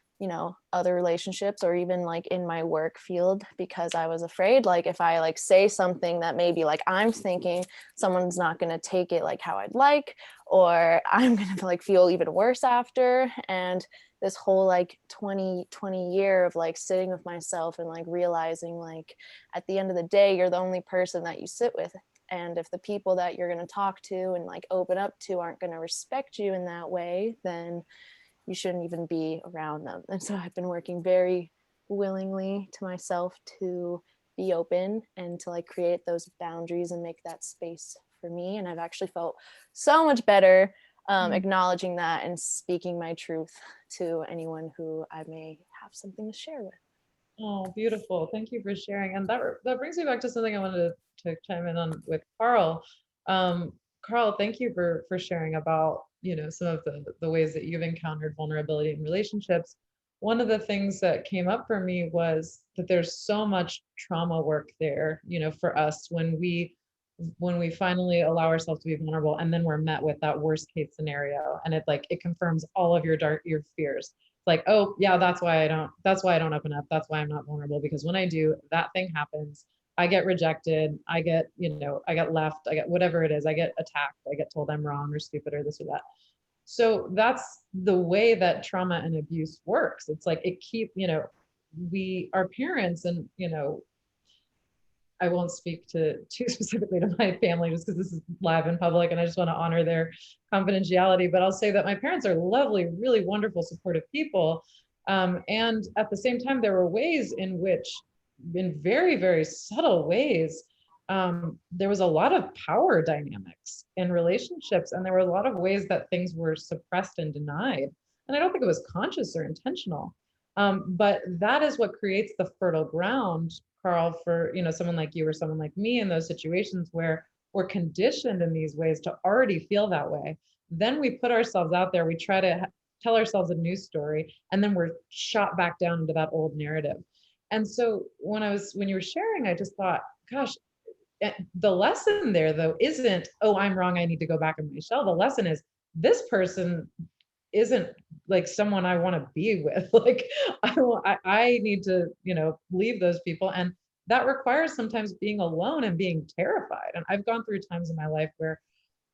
other relationships, or even like in my work field, because I was afraid, like, if I like say something that maybe like I'm thinking, someone's not going to take it like how I'd like, or I'm going to like feel even worse after. And this whole like 20 year of like sitting with myself and like realizing, like, at the end of the day, you're the only person that you sit with. And if the people that you're going to talk to and like open up to aren't going to respect you in that way, then you shouldn't even be around them. And so I've been working very willingly to myself to be open and to like create those boundaries and make that space for me. And I've actually felt so much better acknowledging that and speaking my truth to anyone who I may have something to share with. Oh, beautiful. Thank you for sharing. And that brings me back to something I wanted to chime in on with Carl. Carl, thank you for sharing about, some of the ways that you've encountered vulnerability in relationships. One of the things that came up for me was that there's so much trauma work there, for us when we finally allow ourselves to be vulnerable, and then we're met with that worst case scenario, and it confirms all of your fears. Like, oh yeah, that's why I don't open up. That's why I'm not vulnerable, because when I do, that thing happens. I get rejected. I get, I get left. I get whatever it is. I get attacked. I get told I'm wrong or stupid or this or that. So that's the way that trauma and abuse works. It's like our parents, and I won't speak too specifically to my family just because this is live in public and I just want to honor their confidentiality. But I'll say that my parents are lovely, really wonderful, supportive people. And at the same time, there were ways in which, in very, very subtle ways, there was a lot of power dynamics in relationships. And there were a lot of ways that things were suppressed and denied. And I don't think it was conscious or intentional. But that is what creates the fertile ground, Carl, for someone like you or someone like me in those situations where we're conditioned in these ways to already feel that way. Then we put ourselves out there, we try to tell ourselves a new story, and then we're shot back down into that old narrative. And so when you were sharing, I just thought, gosh, the lesson there though isn't, oh, I'm wrong, I need to go back in my shell. The lesson is, this person isn't like someone I want to be with. Like I need to, leave those people. And that requires sometimes being alone and being terrified. And I've gone through times in my life where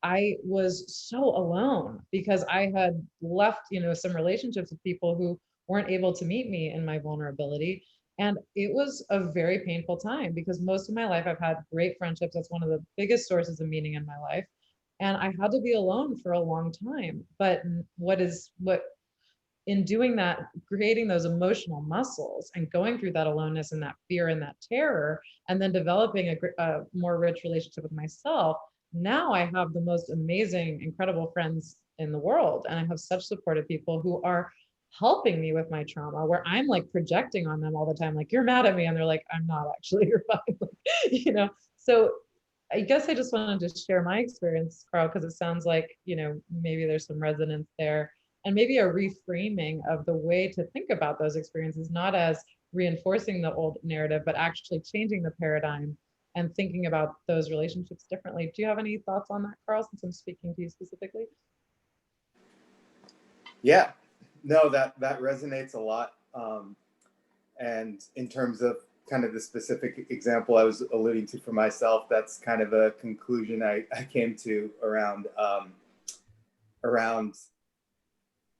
I was so alone because I had left, some relationships with people who weren't able to meet me in my vulnerability. And it was a very painful time because most of my life I've had great friendships. That's one of the biggest sources of meaning in my life. And I had to be alone for a long time. But what in doing that, creating those emotional muscles and going through that aloneness and that fear and that terror, and then developing a more rich relationship with myself, now I have the most amazing, incredible friends in the world. And I have such supportive people who are helping me with my trauma, where I'm like projecting on them all the time, like, you're mad at me. And they're like, I'm not actually, you're fine. So I guess I just wanted to share my experience, Carl, because it sounds like, maybe there's some resonance there, and maybe a reframing of the way to think about those experiences, not as reinforcing the old narrative, but actually changing the paradigm and thinking about those relationships differently. Do you have any thoughts on that, Carl, since I'm speaking to you specifically? Yeah, no, that resonates a lot. And in terms of kind of the specific example I was alluding to for myself, that's kind of a conclusion I came to around,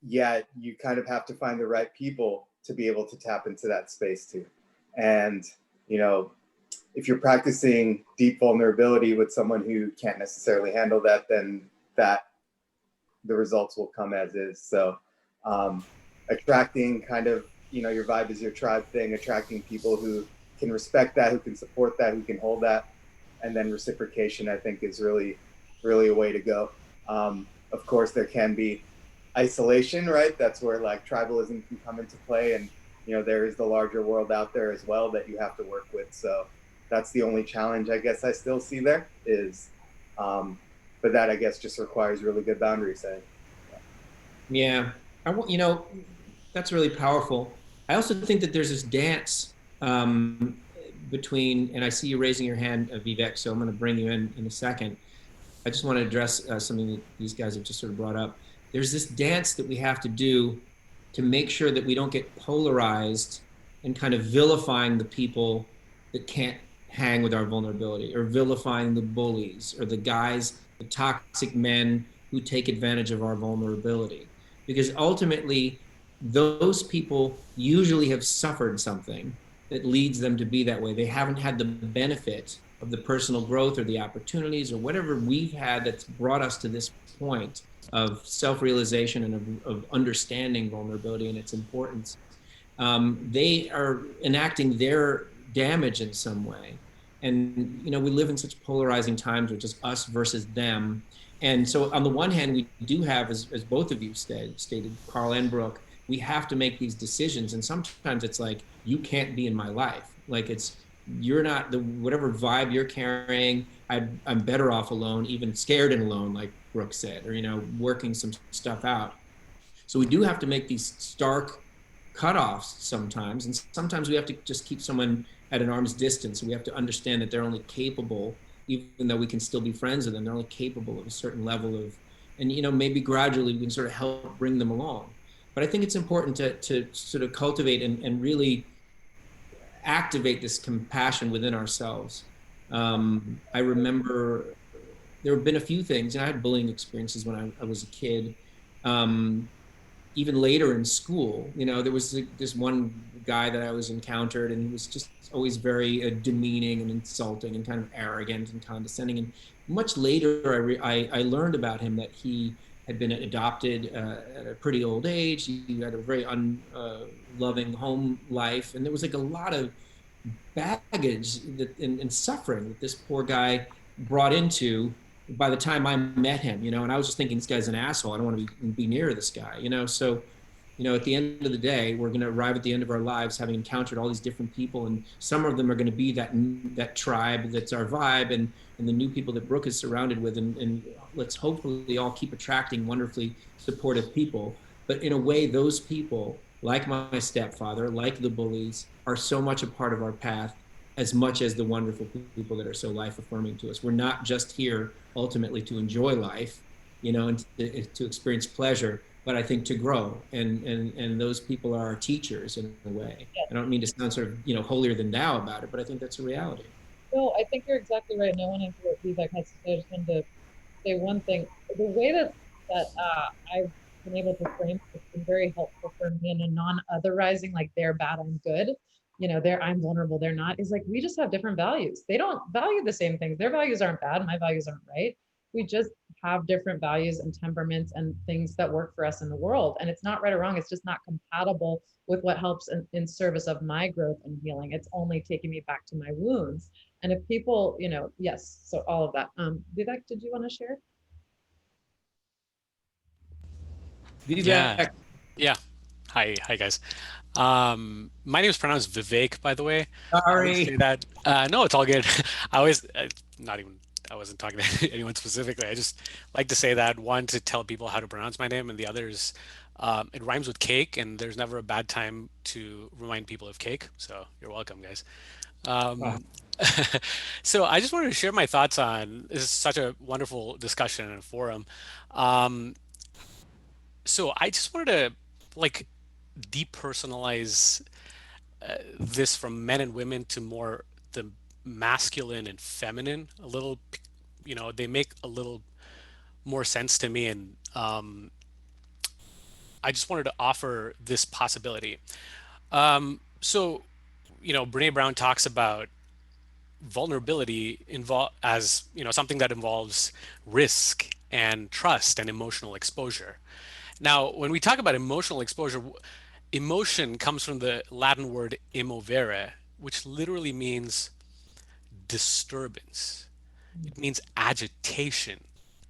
yeah, you kind of have to find the right people to be able to tap into that space too. And, if you're practicing deep vulnerability with someone who can't necessarily handle that, then the results will come as is. So attracting kind of, your vibe is your tribe thing, attracting people who can respect that, who can support that, who can hold that. And then reciprocation, I think, is really, really a way to go. Of course, there can be isolation, right? That's where like tribalism can come into play. And, there is the larger world out there as well that you have to work with. So that's the only challenge I guess I still see there is, but that I guess just requires really good boundary setting. Yeah, that's really powerful. I also think that there's this dance between, and I see you raising your hand, Vivek, so I'm going to bring you in a second. I just want to address something that these guys have just sort of brought up. There's this dance that we have to do to make sure that we don't get polarized and kind of vilifying the people that can't hang with our vulnerability, or vilifying the bullies or the guys, the toxic men who take advantage of our vulnerability. Because ultimately, those people usually have suffered something that leads them to be that way. They haven't had the benefit of the personal growth or the opportunities or whatever we've had that's brought us to this point of self-realization and of understanding vulnerability and its importance. They are enacting their damage in some way. And, we live in such polarizing times with just us versus them. And so on the one hand, we do have, as both of you stated, Carl and Brooke, we have to make these decisions. And sometimes it's like, you can't be in my life. Like you're not whatever vibe you're carrying, I'm better off alone, even scared and alone, like Brooke said, or, working some stuff out. So we do have to make these stark cutoffs sometimes. And sometimes we have to just keep someone at an arm's distance. We have to understand that they're only capable, even though we can still be friends with them, they're only capable of a certain level of, and maybe gradually we can sort of help bring them along. But I think it's important to sort of cultivate and really activate this compassion within ourselves. I remember there have been a few things, and I had bullying experiences when I was a kid. even later in school, there was this one guy that I always encountered, and he was just always very demeaning and insulting and kind of arrogant and condescending. And much later, I learned about him that he had been adopted at a pretty old age. He had a very unloving home life, and there was like a lot of baggage and suffering that this poor guy brought into by the time I met him, and I was just thinking, this guy's an asshole. I don't want to be near this guy, So, at the end of the day, we're going to arrive at the end of our lives having encountered all these different people, and some of them are going to be that tribe that's our vibe, and the new people that Brooke is surrounded with, and let's hopefully all keep attracting wonderfully supportive people. But in a way, those people, like my stepfather, like the bullies, are so much a part of our path as much as the wonderful people that are so life affirming to us. We're not just here ultimately to enjoy life, and to experience pleasure, but I think to grow. And those people are our teachers in a way. I don't mean to sound sort of, holier than thou about it, but I think that's a reality. No, I think you're exactly right. And I want to hear what Vivek has to say. I just wanted to say one thing. The way that I've been able to frame it's been very helpful for me in a non-otherizing, like they're bad, I'm good. I'm vulnerable, they're not, is like, we just have different values. They don't value the same things. Their values aren't bad, my values aren't right. We just have different values and temperaments and things that work for us in the world. And it's not right or wrong. It's just not compatible with what helps in service of my growth and healing. It's only taking me back to my wounds. And if people, yes, so all of that. Vivek, did you want to share? Vivek. Yeah. Hi guys. My name is pronounced Vivek, by the way. Sorry. Say that. No, it's all good. I wasn't talking to anyone specifically. I just like to say that, one, to tell people how to pronounce my name, and the other is it rhymes with cake, and there's never a bad time to remind people of cake. So you're welcome, guys. Wow. So I just wanted to share my thoughts on, this is such a wonderful discussion and forum. So I just wanted to like depersonalize this from men and women to more the masculine and feminine a little. They make a little more sense to me, and I just wanted to offer this possibility. So Brene Brown talks about vulnerability as something that involves risk and trust and emotional exposure. Now, when we talk about emotional exposure, emotion comes from the Latin word emovere, which literally means disturbance. It means agitation.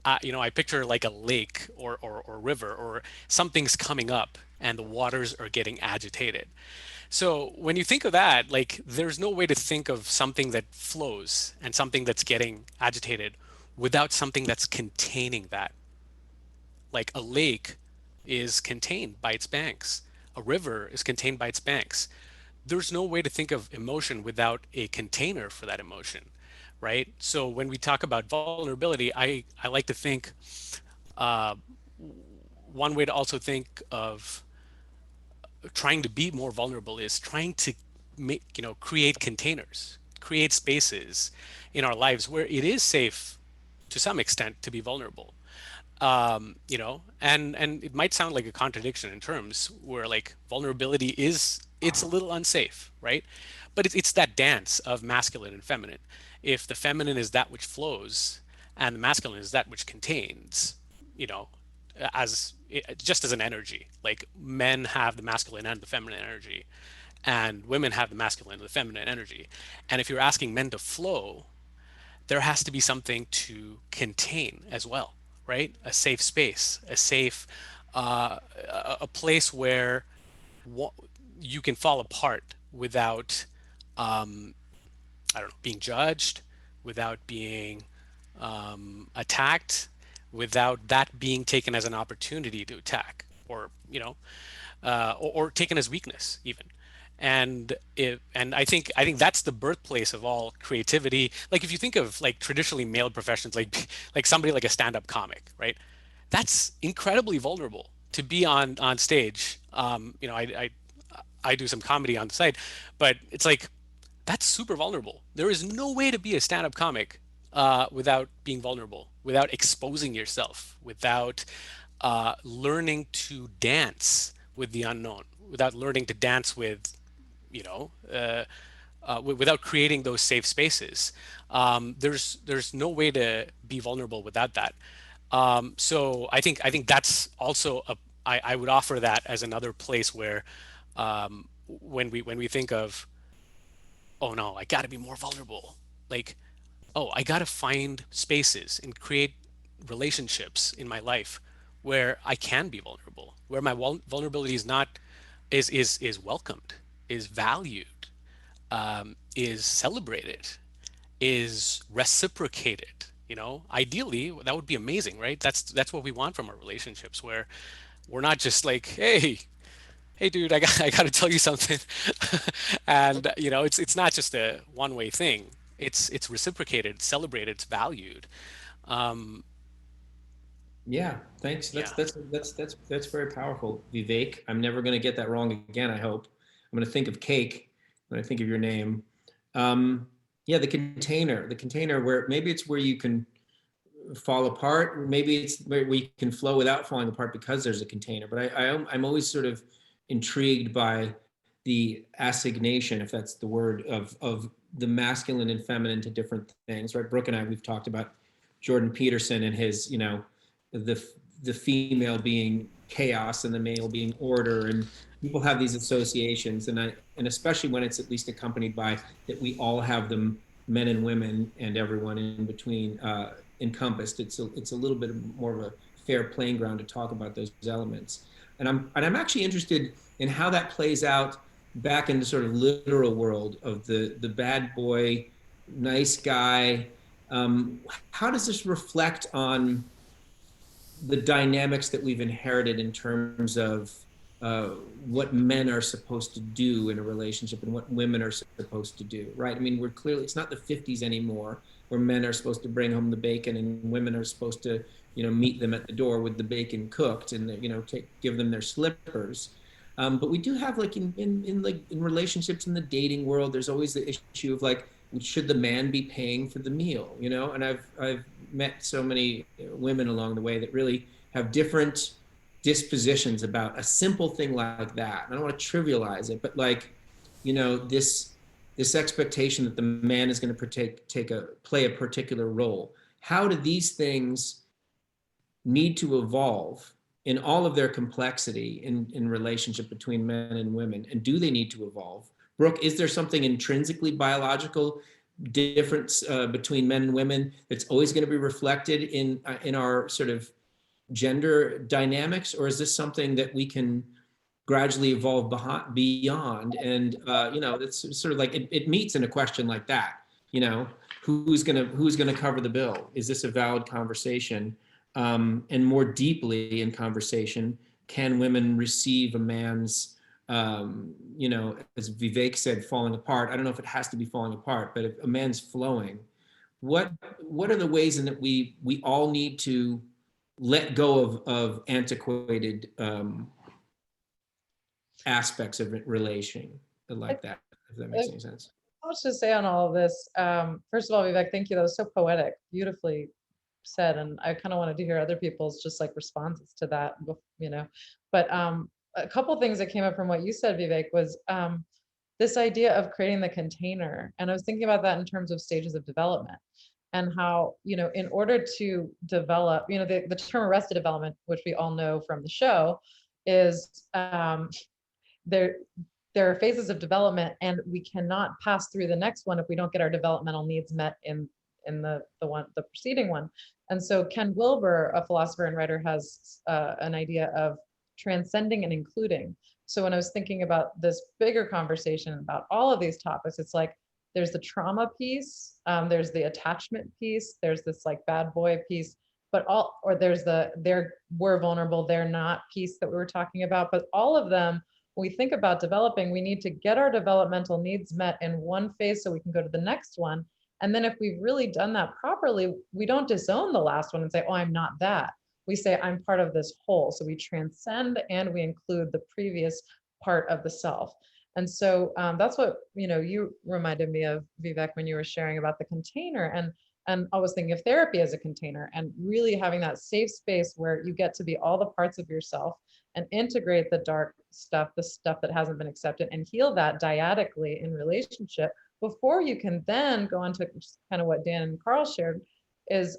I picture like a lake or river, or something's coming up and the waters are getting agitated. So when you think of that, like, there's no way to think of something that flows and something that's getting agitated without something that's containing that. Like a lake is contained by its banks. A river is contained by its banks. There's no way to think of emotion without a container for that emotion, right? So when we talk about vulnerability, I like to think one way to also think of trying to be more vulnerable is trying to create containers, create spaces in our lives where it is safe to some extent to be vulnerable. And it might sound like a contradiction in terms where like vulnerability it's a little unsafe, right? But it's that dance of masculine and feminine. If the feminine is that which flows and the masculine is that which contains, just as an energy, like men have the masculine and the feminine energy, and women have the masculine and the feminine energy. And if you're asking men to flow, there has to be something to contain as well, right? A safe space, a place where you can fall apart without, being judged, without being attacked, without that being taken as an opportunity to attack, or taken as weakness even. And I think that's the birthplace of all creativity. Like if you think of like traditionally male professions, like somebody like a stand-up comic, right? That's incredibly vulnerable to be on stage. I do some comedy on the side, but it's like that's super vulnerable. There is no way to be a stand-up comic without being vulnerable, without exposing yourself, without learning to dance with the unknown, without learning to dance with, you know, without creating those safe spaces. There's no way to be vulnerable without that. So I think that's also I would offer that as another place where, when we think of, oh no, I got to be more vulnerable, like, oh, I got to find spaces and create relationships in my life where I can be vulnerable, where my vulnerability is not is welcomed, is valued, is celebrated, is reciprocated. Ideally, that would be amazing, right? That's what we want from our relationships, where we're not just like, hey dude, I got to tell you something. And it's not just a one-way thing. It's reciprocated, it's celebrated, it's valued. um Yeah, thanks. yeah. That's very powerful, Vivek. I'm never going to get that wrong again, I hope. I'm going to think of cake when I think of your name. Yeah, the container where maybe it's where you can fall apart. Maybe it's where we can flow without falling apart because there's a container. But I'm always sort of intrigued by the assignation, if that's the word, of the masculine and feminine to different things, right? Brooke and I, we've talked about Jordan Peterson and his, the the female being chaos and the male being order, and people have these associations, and especially when it's at least accompanied by that we all have them, men and women and everyone in between, encompassed. It's a little bit more of a fair playing ground to talk about those elements. And I'm actually interested in how that plays out back in the sort of literal world of the bad boy, nice guy. How does this reflect on the dynamics that we've inherited in terms of what men are supposed to do in a relationship and what women are supposed to do, right? I mean, we're clearly, it's not the 50s anymore where men are supposed to bring home the bacon and women are supposed to, meet them at the door with the bacon cooked and, give them their slippers. But we do have, like, in relationships in the dating world, there's always the issue of, like, should the man be paying for the meal, And I've met so many women along the way that really have different dispositions about a simple thing like that. I don't want to trivialize it, but, like, this expectation that the man is going to play a particular role. How do these things need to evolve in all of their complexity in relationship between men and women? And do they need to evolve? Brooke, is there something intrinsically biological difference between men and women that's always going to be reflected in our sort of gender dynamics, or is this something that we can gradually evolve beyond? And it's sort of like it meets in a question like that. Who's gonna cover the bill? Is this a valid conversation? And more deeply in conversation, can women receive a man's, as Vivek said, falling apart? I don't know if it has to be falling apart, but if a man's flowing, what are the ways in that we all need to let go of antiquated aspects of relation like that, if that makes any sense? I was to say on all of this. First of all, Vivek, thank you. That was so poetic, beautifully said, and I kind of wanted to hear other people's just like responses to that. But a couple things that came up from what you said, Vivek, was this idea of creating the container, and I was thinking about that in terms of stages of development. And how, in order to develop, the term arrested development, which we all know from the show, is there are phases of development, and we cannot pass through the next one if we don't get our developmental needs met in the preceding one. And so Ken Wilber, a philosopher and writer, has an idea of transcending and including. So when I was thinking about this bigger conversation about all of these topics, it's like, there's the trauma piece, there's the attachment piece, there's this like bad boy piece, there's we're vulnerable, they're not piece that we were talking about. But all of them, when we think about developing, we need to get our developmental needs met in one phase so we can go to the next one. And then if we've really done that properly, we don't disown the last one and say, oh, I'm not that. We say, I'm part of this whole. So we transcend and we include the previous part of the self. And so that's what, you reminded me of, Vivek, when you were sharing about the container. And And I was thinking of therapy as a container, and really having that safe space where you get to be all the parts of yourself and integrate the dark stuff, the stuff that hasn't been accepted, and heal that dyadically in relationship before you can then go on to kind of what Dan and Carl shared is,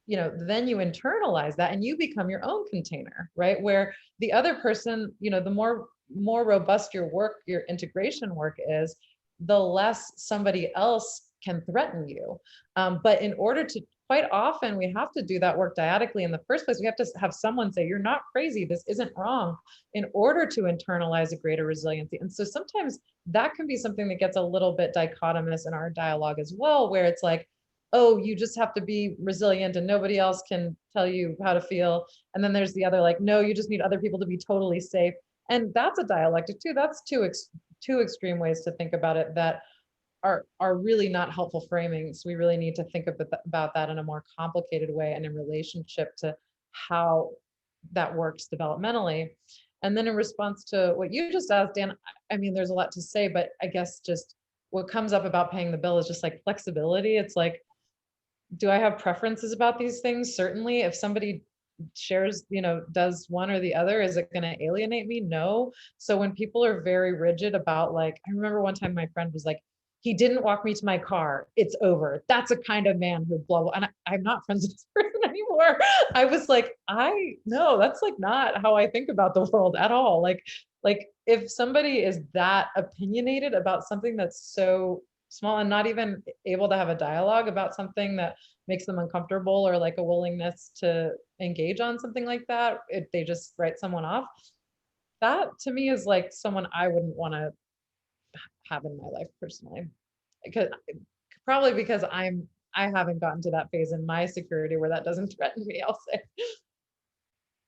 then you internalize that and you become your own container, right? Where the other person, the more robust your work, your integration work is, the less somebody else can threaten you. But in order to, quite often, we have to do that work dyadically in the first place. We have to have someone say, you're not crazy, this isn't wrong, in order to internalize a greater resiliency. And so sometimes that can be something that gets a little bit dichotomous in our dialogue as well, where it's like, oh, you just have to be resilient and nobody else can tell you how to feel. And then there's the other, like, no, you just need other people to be totally safe. And that's a dialectic too. That's two extreme ways to think about it that are really not helpful framings. We really need to think about that in a more complicated way and in relationship to how that works developmentally. And then in response to what you just asked, Dan, I mean, there's a lot to say, but I guess just what comes up about paying the bill is just like flexibility. It's like, do I have preferences about these things? Certainly. If somebody shares, does one or the other, is it going to alienate me? No. So when people are very rigid about, like, I remember one time my friend was like, he didn't walk me to my car, it's over. That's a kind of man who blah, blah. And I'm not friends with this person anymore. I was like, no, that's like not how I think about the world at all. Like if somebody is that opinionated about something that's so small and not even able to have a dialogue about something that makes them uncomfortable, or like a willingness to engage on something like that, if they just write someone off, that to me is like someone I wouldn't want to have in my life personally, probably because I haven't gotten to that phase in my security where that doesn't threaten me, I'll say.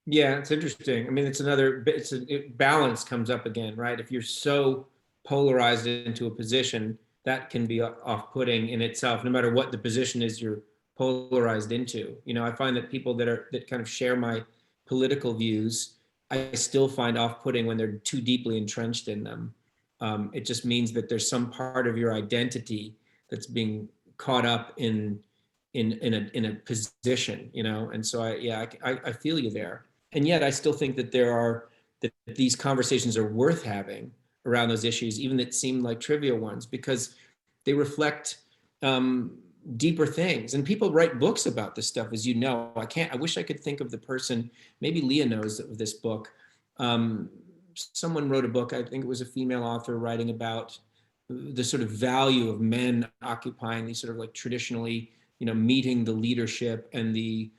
Yeah, it's interesting. I mean, it's balance comes up again, right? If you're so polarized into a position, that can be off-putting in itself, no matter what the position is you're polarized into. I find that people that kind of share my political views, I still find off-putting when they're too deeply entrenched in them. It just means that there's some part of your identity that's being caught up in a position, and so I feel you there. And yet I still think that that these conversations are worth having around those issues, even that seem like trivial ones, because they reflect deeper things. And people write books about this stuff, as you know. I wish I could think of the person, maybe Leah knows of this book. Someone wrote a book, I think it was a female author, writing about the sort of value of men occupying these sort of like traditionally, meeting the leadership and the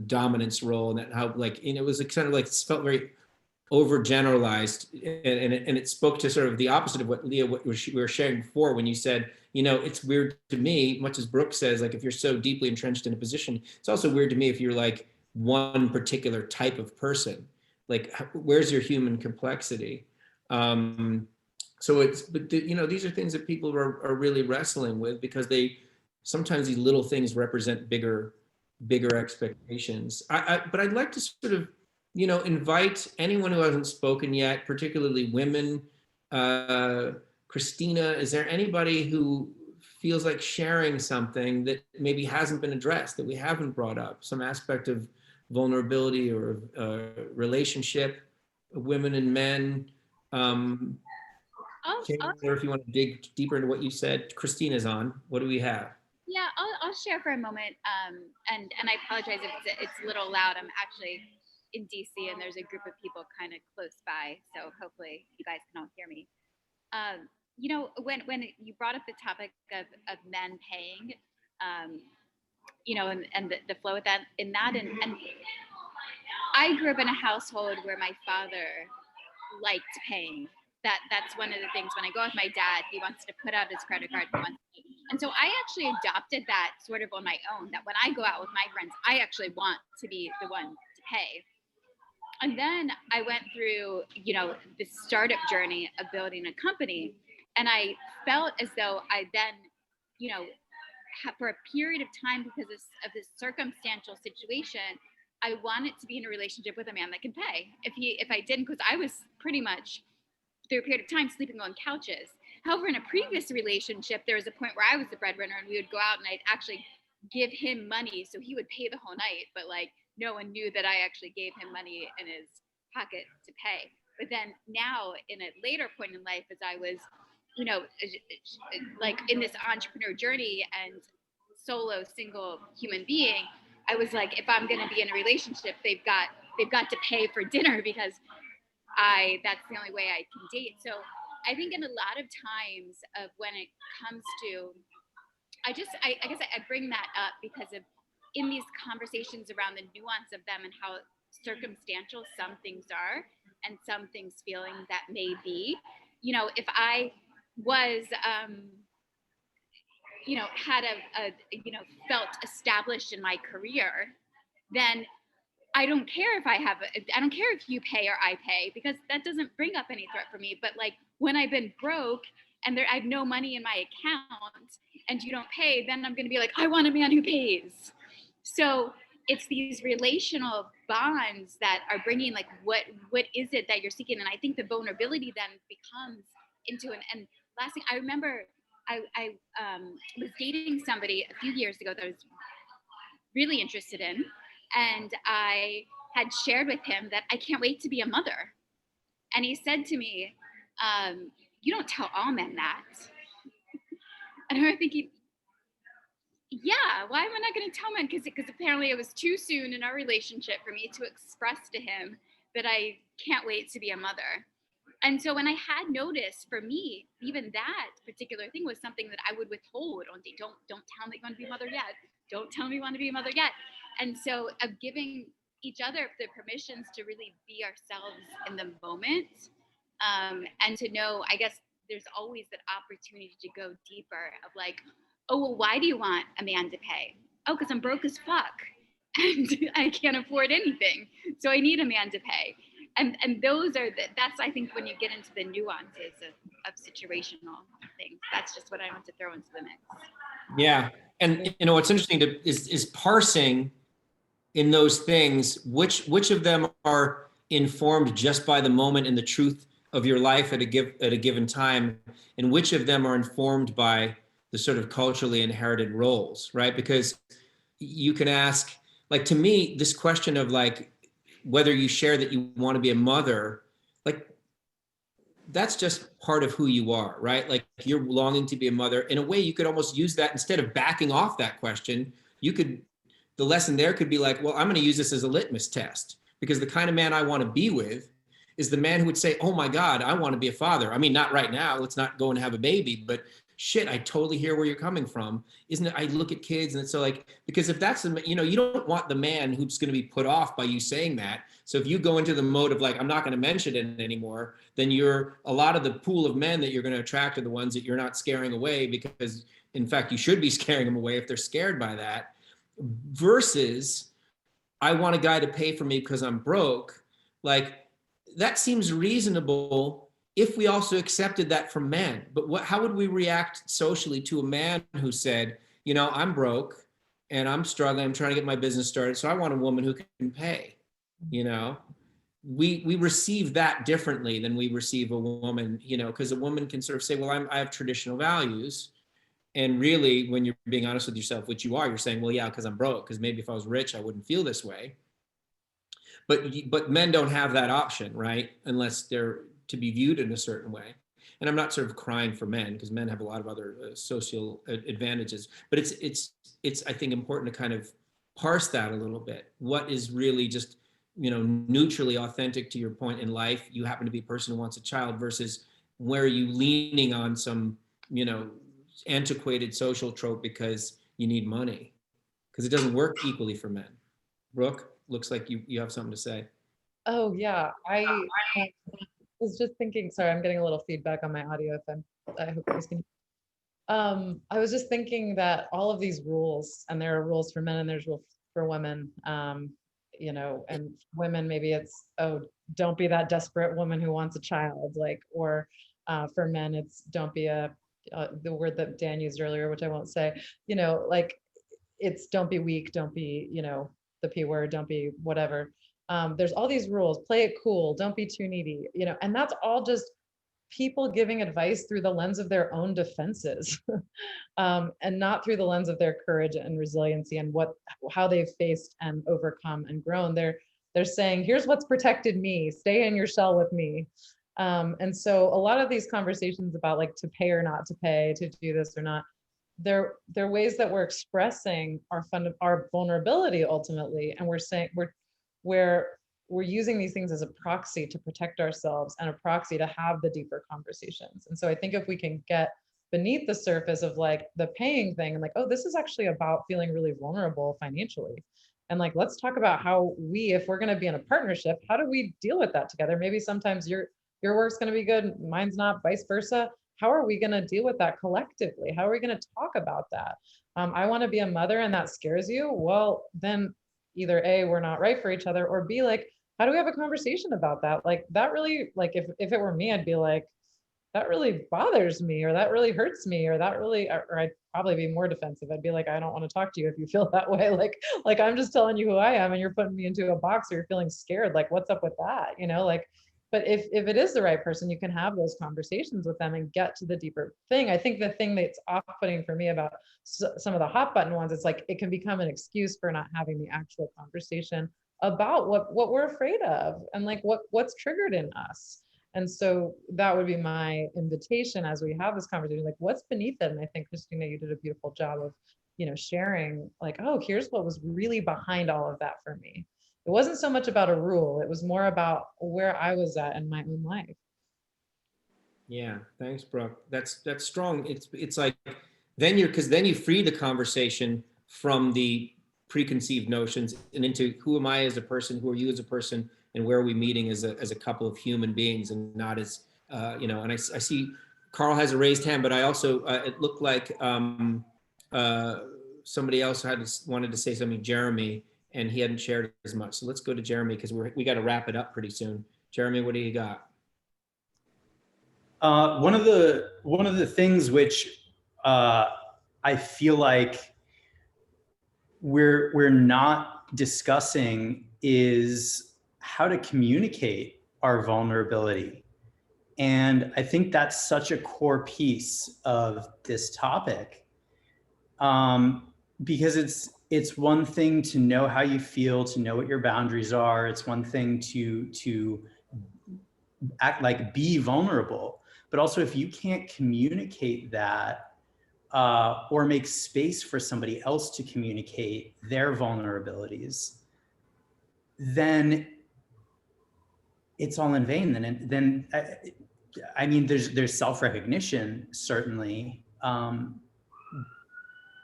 dominance role, and how it was kind of like, it felt very overgeneralized, and it spoke to sort of the opposite of what Leah, what we were sharing before, when you said, it's weird to me, much as Brooke says, like, if you're so deeply entrenched in a position, it's also weird to me if you're like one particular type of person. Like, where's your human complexity? But these are things that people are really wrestling with, because sometimes these little things represent bigger expectations. But I'd like to sort of, invite anyone who hasn't spoken yet, particularly women. Christina, is there anybody who feels like sharing something that maybe hasn't been addressed, that we haven't brought up, some aspect of vulnerability or relationship, women and men? Or if you want to dig deeper into what you said, Christina's on. What do we have? Yeah, I'll share for a moment. And I apologize if it's a little loud. I'm actually in DC and there's a group of people kind of close by, so hopefully you guys can all hear me. When you brought up the topic of men paying, and the flow of that and I grew up in a household where my father liked paying. That's one of the things. When I go with my dad, he wants to put out his credit card. And so I actually adopted that sort of on my own, that when I go out with my friends, I actually want to be the one to pay. And then I went through, the startup journey of building a company. And I felt as though I then, for a period of time, because of this circumstantial situation, I wanted to be in a relationship with a man that can pay. If I didn't, because I was pretty much through a period of time sleeping on couches. However, in a previous relationship, there was a point where I was the breadwinner and we would go out and I'd actually give him money so he would pay the whole night, but like no one knew that I actually gave him money in his pocket to pay. But then now in a later point in life, as I was, you know, like in this entrepreneur journey and solo single human being, I was like, if I'm going to be in a relationship, they've got to pay for dinner, because that's the only way I can date. So I think in a lot of times of when it comes to, I guess I bring that up because of in these conversations around the nuance of them and how circumstantial some things are and some things feeling that may be, you know, if I was, you know, had you know, felt established in my career, then I don't care if I don't care if you pay or I pay, because that doesn't bring up any threat for me. But like when I've been broke and I have no money in my account and you don't pay, then I'm going to be like, I want a man who pays. So it's these relational bonds that are bringing like, what is it that you're seeking? And I think the vulnerability then becomes into and last thing I remember, I was dating somebody a few years ago that I was really interested in. And I had shared with him that I can't wait to be a mother. And he said to me, you don't tell all men that. And I remember thinking, yeah, why am I not going to tell men? Because apparently it was too soon in our relationship for me to express to him that I can't wait to be a mother. And so when I had noticed, for me, even that particular thing was something that I would withhold on date. Don't tell me you want to be a mother yet. Don't tell me you want to be a mother yet. And so of giving each other the permissions to really be ourselves in the moment, and to know, I guess there's always that opportunity to go deeper of like, oh, well, why do you want a man to pay? Oh, because I'm broke as fuck and I can't afford anything. So I need a man to pay. And those are that's I think when you get into the nuances of situational things, that's just what I want to throw into the mix. Yeah, and you know what's interesting is parsing in those things, which of them are informed just by the moment and the truth of your life at a given time, and which of them are informed by the sort of culturally inherited roles, right? Because you can ask, like, to me, this question of like whether you share that you want to be a mother, like that's just part of who you are, right? Like you're longing to be a mother. In a way, you could almost use that instead of backing off that question. The lesson there could be like, well, I'm going to use this as a litmus test, because the kind of man I want to be with is the man who would say, oh my God, I want to be a father. I mean, not right now, let's not go and have a baby, but shit, I totally hear where you're coming from. Isn't it? I look at kids and it's so like, because if that's, you know, you don't want the man who's going to be put off by you saying that. So if you go into the mode of like, I'm not going to mention it anymore, then a lot of the pool of men that you're going to attract are the ones that you're not scaring away, because in fact, you should be scaring them away if they're scared by that, versus I want a guy to pay for me because I'm broke. Like that seems reasonable if we also accepted that from men. But how would we react socially to a man who said, you know, I'm broke and I'm struggling, I'm trying to get my business started, so I want a woman who can pay, you know? We receive that differently than we receive a woman, you know, because a woman can sort of say, well, I have traditional values. And really, when you're being honest with yourself, which you are, you're saying, well, yeah, because I'm broke, because maybe if I was rich, I wouldn't feel this way. But men don't have that option, right? Unless they're to be viewed in a certain way. And I'm not sort of crying for men, because men have a lot of other social advantages. But it's I think important to kind of parse that a little bit. What is really just, you know, neutrally authentic to your point in life? You happen to be a person who wants a child, versus where are you leaning on some, you know, antiquated social trope because you need money, because it doesn't work equally for men. Brooke, looks like you have something to say. Oh yeah, I was just thinking, sorry, I'm getting a little feedback on my audio. I hope you guys can. I was just thinking that all of these rules, and there are rules for men and there's rules for women, you know, and women, maybe it's, oh, don't be that desperate woman who wants a child, like, or for men, it's don't be the word that Dan used earlier, which I won't say, you know, like it's don't be weak, don't be, you know, the P word, don't be whatever. There's all these rules, play it cool, don't be too needy, you know, and that's all just people giving advice through the lens of their own defenses and not through the lens of their courage and resiliency and how they've faced and overcome and grown. They're saying, here's what's protected me, stay in your shell with me. And so a lot of these conversations about like to pay or not to pay, to do this or not, they're ways that we're expressing our vulnerability ultimately. And we're saying we're using these things as a proxy to protect ourselves and a proxy to have the deeper conversations. And so I think if we can get beneath the surface of like the paying thing and like, oh, this is actually about feeling really vulnerable financially. And like, let's talk about how if we're going to be in a partnership, how do we deal with that together? Maybe sometimes your work's going to be good, mine's not, vice versa. How are we going to deal with that collectively? How are we going to talk about that? I want to be a mother and that scares you. Well, then either A, we're not right for each other, or B, like, how do we have a conversation about that? Like that really, like if it were me, I'd be like, that really bothers me, or that really hurts me, or that really, or I'd probably be more defensive. I'd be like, I don't want to talk to you if you feel that way. Like I'm just telling you who I am and you're putting me into a box, or you're feeling scared. Like, what's up with that? You know, like, but if it is the right person, you can have those conversations with them and get to the deeper thing. I think the thing that's off-putting for me about some of the hot button ones, it's like, it can become an excuse for not having the actual conversation about what we're afraid of and like what's triggered in us. And so that would be my invitation as we have this conversation, like what's beneath it. And I think, Christina, you did a beautiful job of, sharing like, oh, here's what was really behind all of that for me. It wasn't so much about a rule. It was more about where I was at in my own life. Yeah, thanks, Brooke. That's strong. It's like then you free the conversation from the preconceived notions and into who am I as a person, who are you as a person, and where are we meeting as a couple of human beings, and not as and I see Carl has a raised hand, but I also it looked like somebody else wanted to say something, Jeremy, and he hadn't shared as much. So let's go to Jeremy because we got to wrap it up pretty soon. Jeremy, what do you got? One of the things which I feel like we're not discussing is how to communicate our vulnerability. And I think that's such a core piece of this topic, because it's one thing to know how you feel, to know what your boundaries are. It's one thing to act like be vulnerable, but also if you can't communicate that or make space for somebody else to communicate their vulnerabilities, then it's all in vain. Then I mean, there's self-recognition, certainly,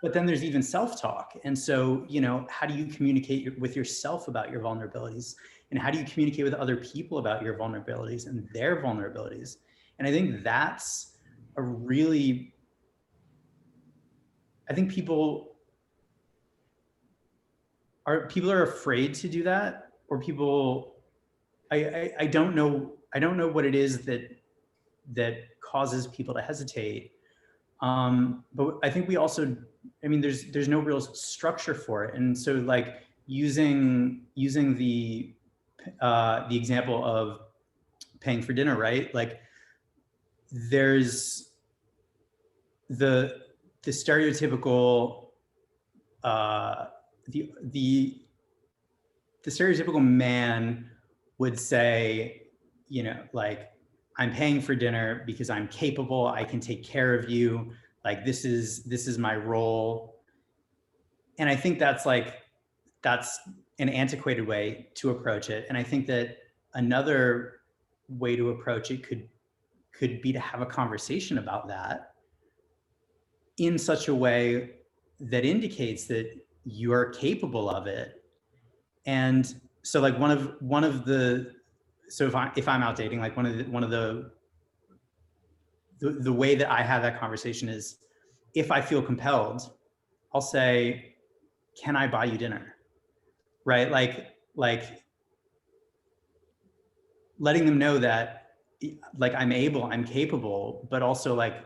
but then there's even self-talk. And so, how do you communicate with yourself about your vulnerabilities? And how do you communicate with other people about your vulnerabilities and their vulnerabilities? And I think that's I think people are afraid to do that, or I don't know what it is that causes people to hesitate. But I think we also, there's no real structure for it. And so like using the example of paying for dinner, right? Like there's the stereotypical, the stereotypical man would say, like, I'm paying for dinner because I'm capable, I can take care of you. Like, this is my role. And I think that's an antiquated way to approach it. And I think that another way to approach it could be to have a conversation about that in such a way that indicates that you're capable of it. And so like if I'm out dating, like the way that I have that conversation is, if I feel compelled, I'll say, can I buy you dinner? Right? Like letting them know that like I'm capable, but also like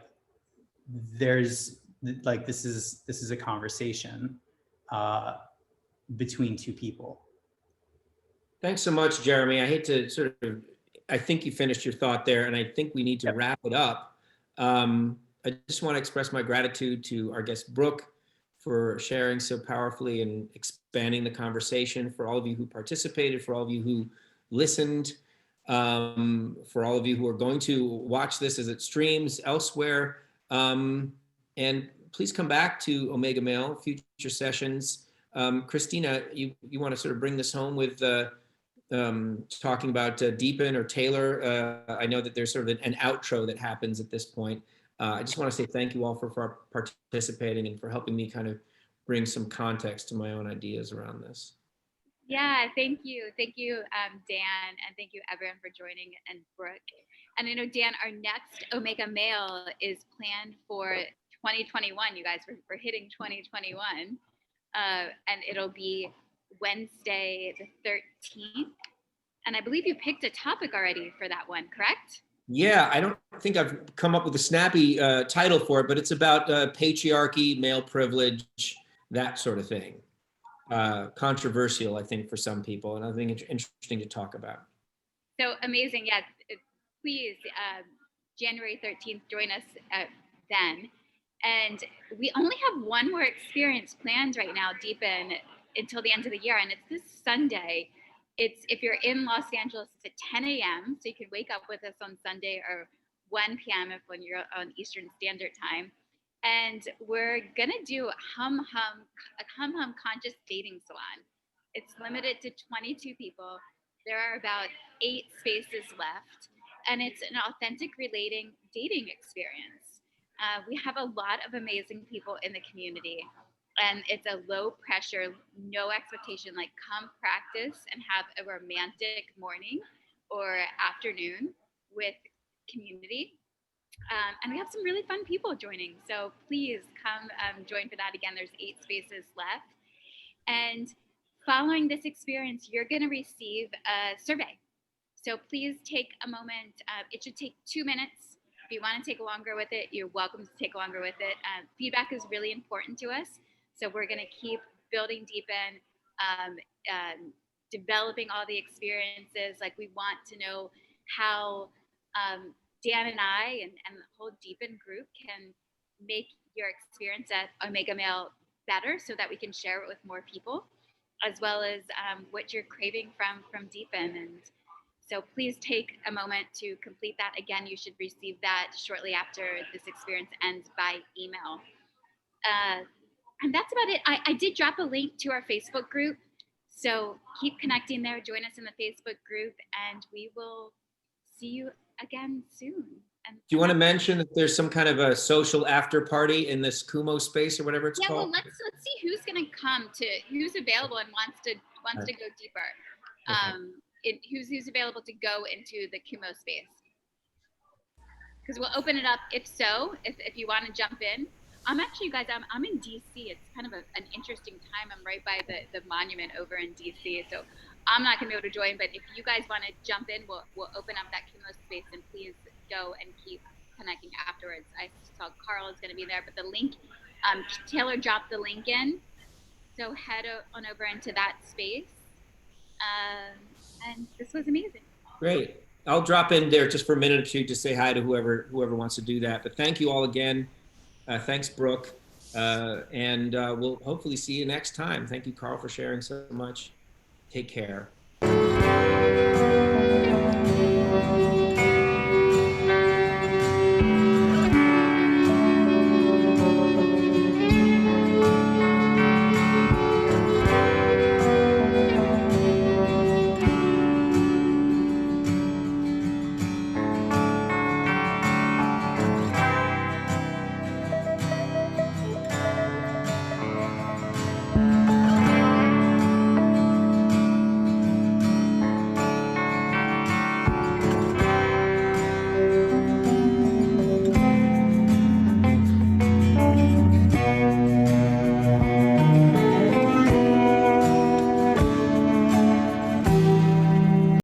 there's like, this is a conversation between two people. Thanks so much, Jeremy. I hate to sort of I think you finished your thought there, and I think we need to wrap it up. I just want to express my gratitude to our guest Brooke for sharing so powerfully and expanding the conversation, for all of you who participated, for all of you who listened, for all of you who are going to watch this as it streams elsewhere. And please come back to Omega Male, future sessions. Christina, you want to sort of bring this home with talking about WeDeepen or Taylor. I know that there's sort of an outro that happens at this point. I just want to say thank you all for participating and for helping me kind of bring some context to my own ideas around this. Yeah, thank you. Thank you, Dan, and thank you everyone for joining, and Brooke. And I know, Dan, our next Omega Male is planned for 2021. You guys, we're hitting 2021. And it'll be Wednesday the 13th. And I believe you picked a topic already for that one, correct? Yeah, I don't think I've come up with a snappy title for it, but it's about patriarchy, male privilege, that sort of thing. Controversial, I think, for some people, and I think it's interesting to talk about. So amazing. Yeah, please, January 13th, join us then. And we only have one more experience planned right now, WeDeepen, until the end of the year, and it's this Sunday. It's, if you're in Los Angeles, it's at 10 a.m. So you can wake up with us on Sunday, or 1 p.m. when you're on Eastern Standard Time. And we're gonna do a hum hum conscious dating salon. It's limited to 22 people. There are about 8 spaces left, and it's an authentic relating dating experience. We have a lot of amazing people in the community, and it's a low pressure, no expectation, like come practice and have a romantic morning or afternoon with community. And we have some really fun people joining. So please come join for that. Again, there's 8 spaces left. And following this experience, you're gonna receive a survey. So please take a moment. It should take 2 minutes. If you want to take longer with it, you're welcome to take longer with it. Feedback is really important to us. So we're going to keep building WeDeepen, developing all the experiences. Like, we want to know how Dan and I and the whole WeDeepen group can make your experience at Omega Male better, so that we can share it with more people, as well as what you're craving from WeDeepen. And so please take a moment to complete that. Again, you should receive that shortly after this experience ends by email. And that's about it. I did drop a link to our Facebook group. So keep connecting there. Join us in the Facebook group, and we will see you again soon. And do you want to mention that there's some kind of a social after party in this Kumo space or whatever it's called? Well, let's see who's going to come, who's available and wants to go deeper. Who's available to go into the Kumo space, because we'll open it up if you want to jump in. Actually, you guys, I'm in DC. It's kind of an interesting time. I'm right by the monument over in DC, so I'm not gonna be able to join, but if you guys want to jump in, we'll open up that Kumo space, and please go and keep connecting afterwards. I saw Carl is gonna be there, but the link, Taylor dropped the link in, so head on over into that space. And this was amazing. Great. I'll drop in there just for a minute or two to say hi to whoever wants to do that. But thank you all again. Thanks, Brooke. And we'll hopefully see you next time. Thank you, Carl, for sharing so much. Take care.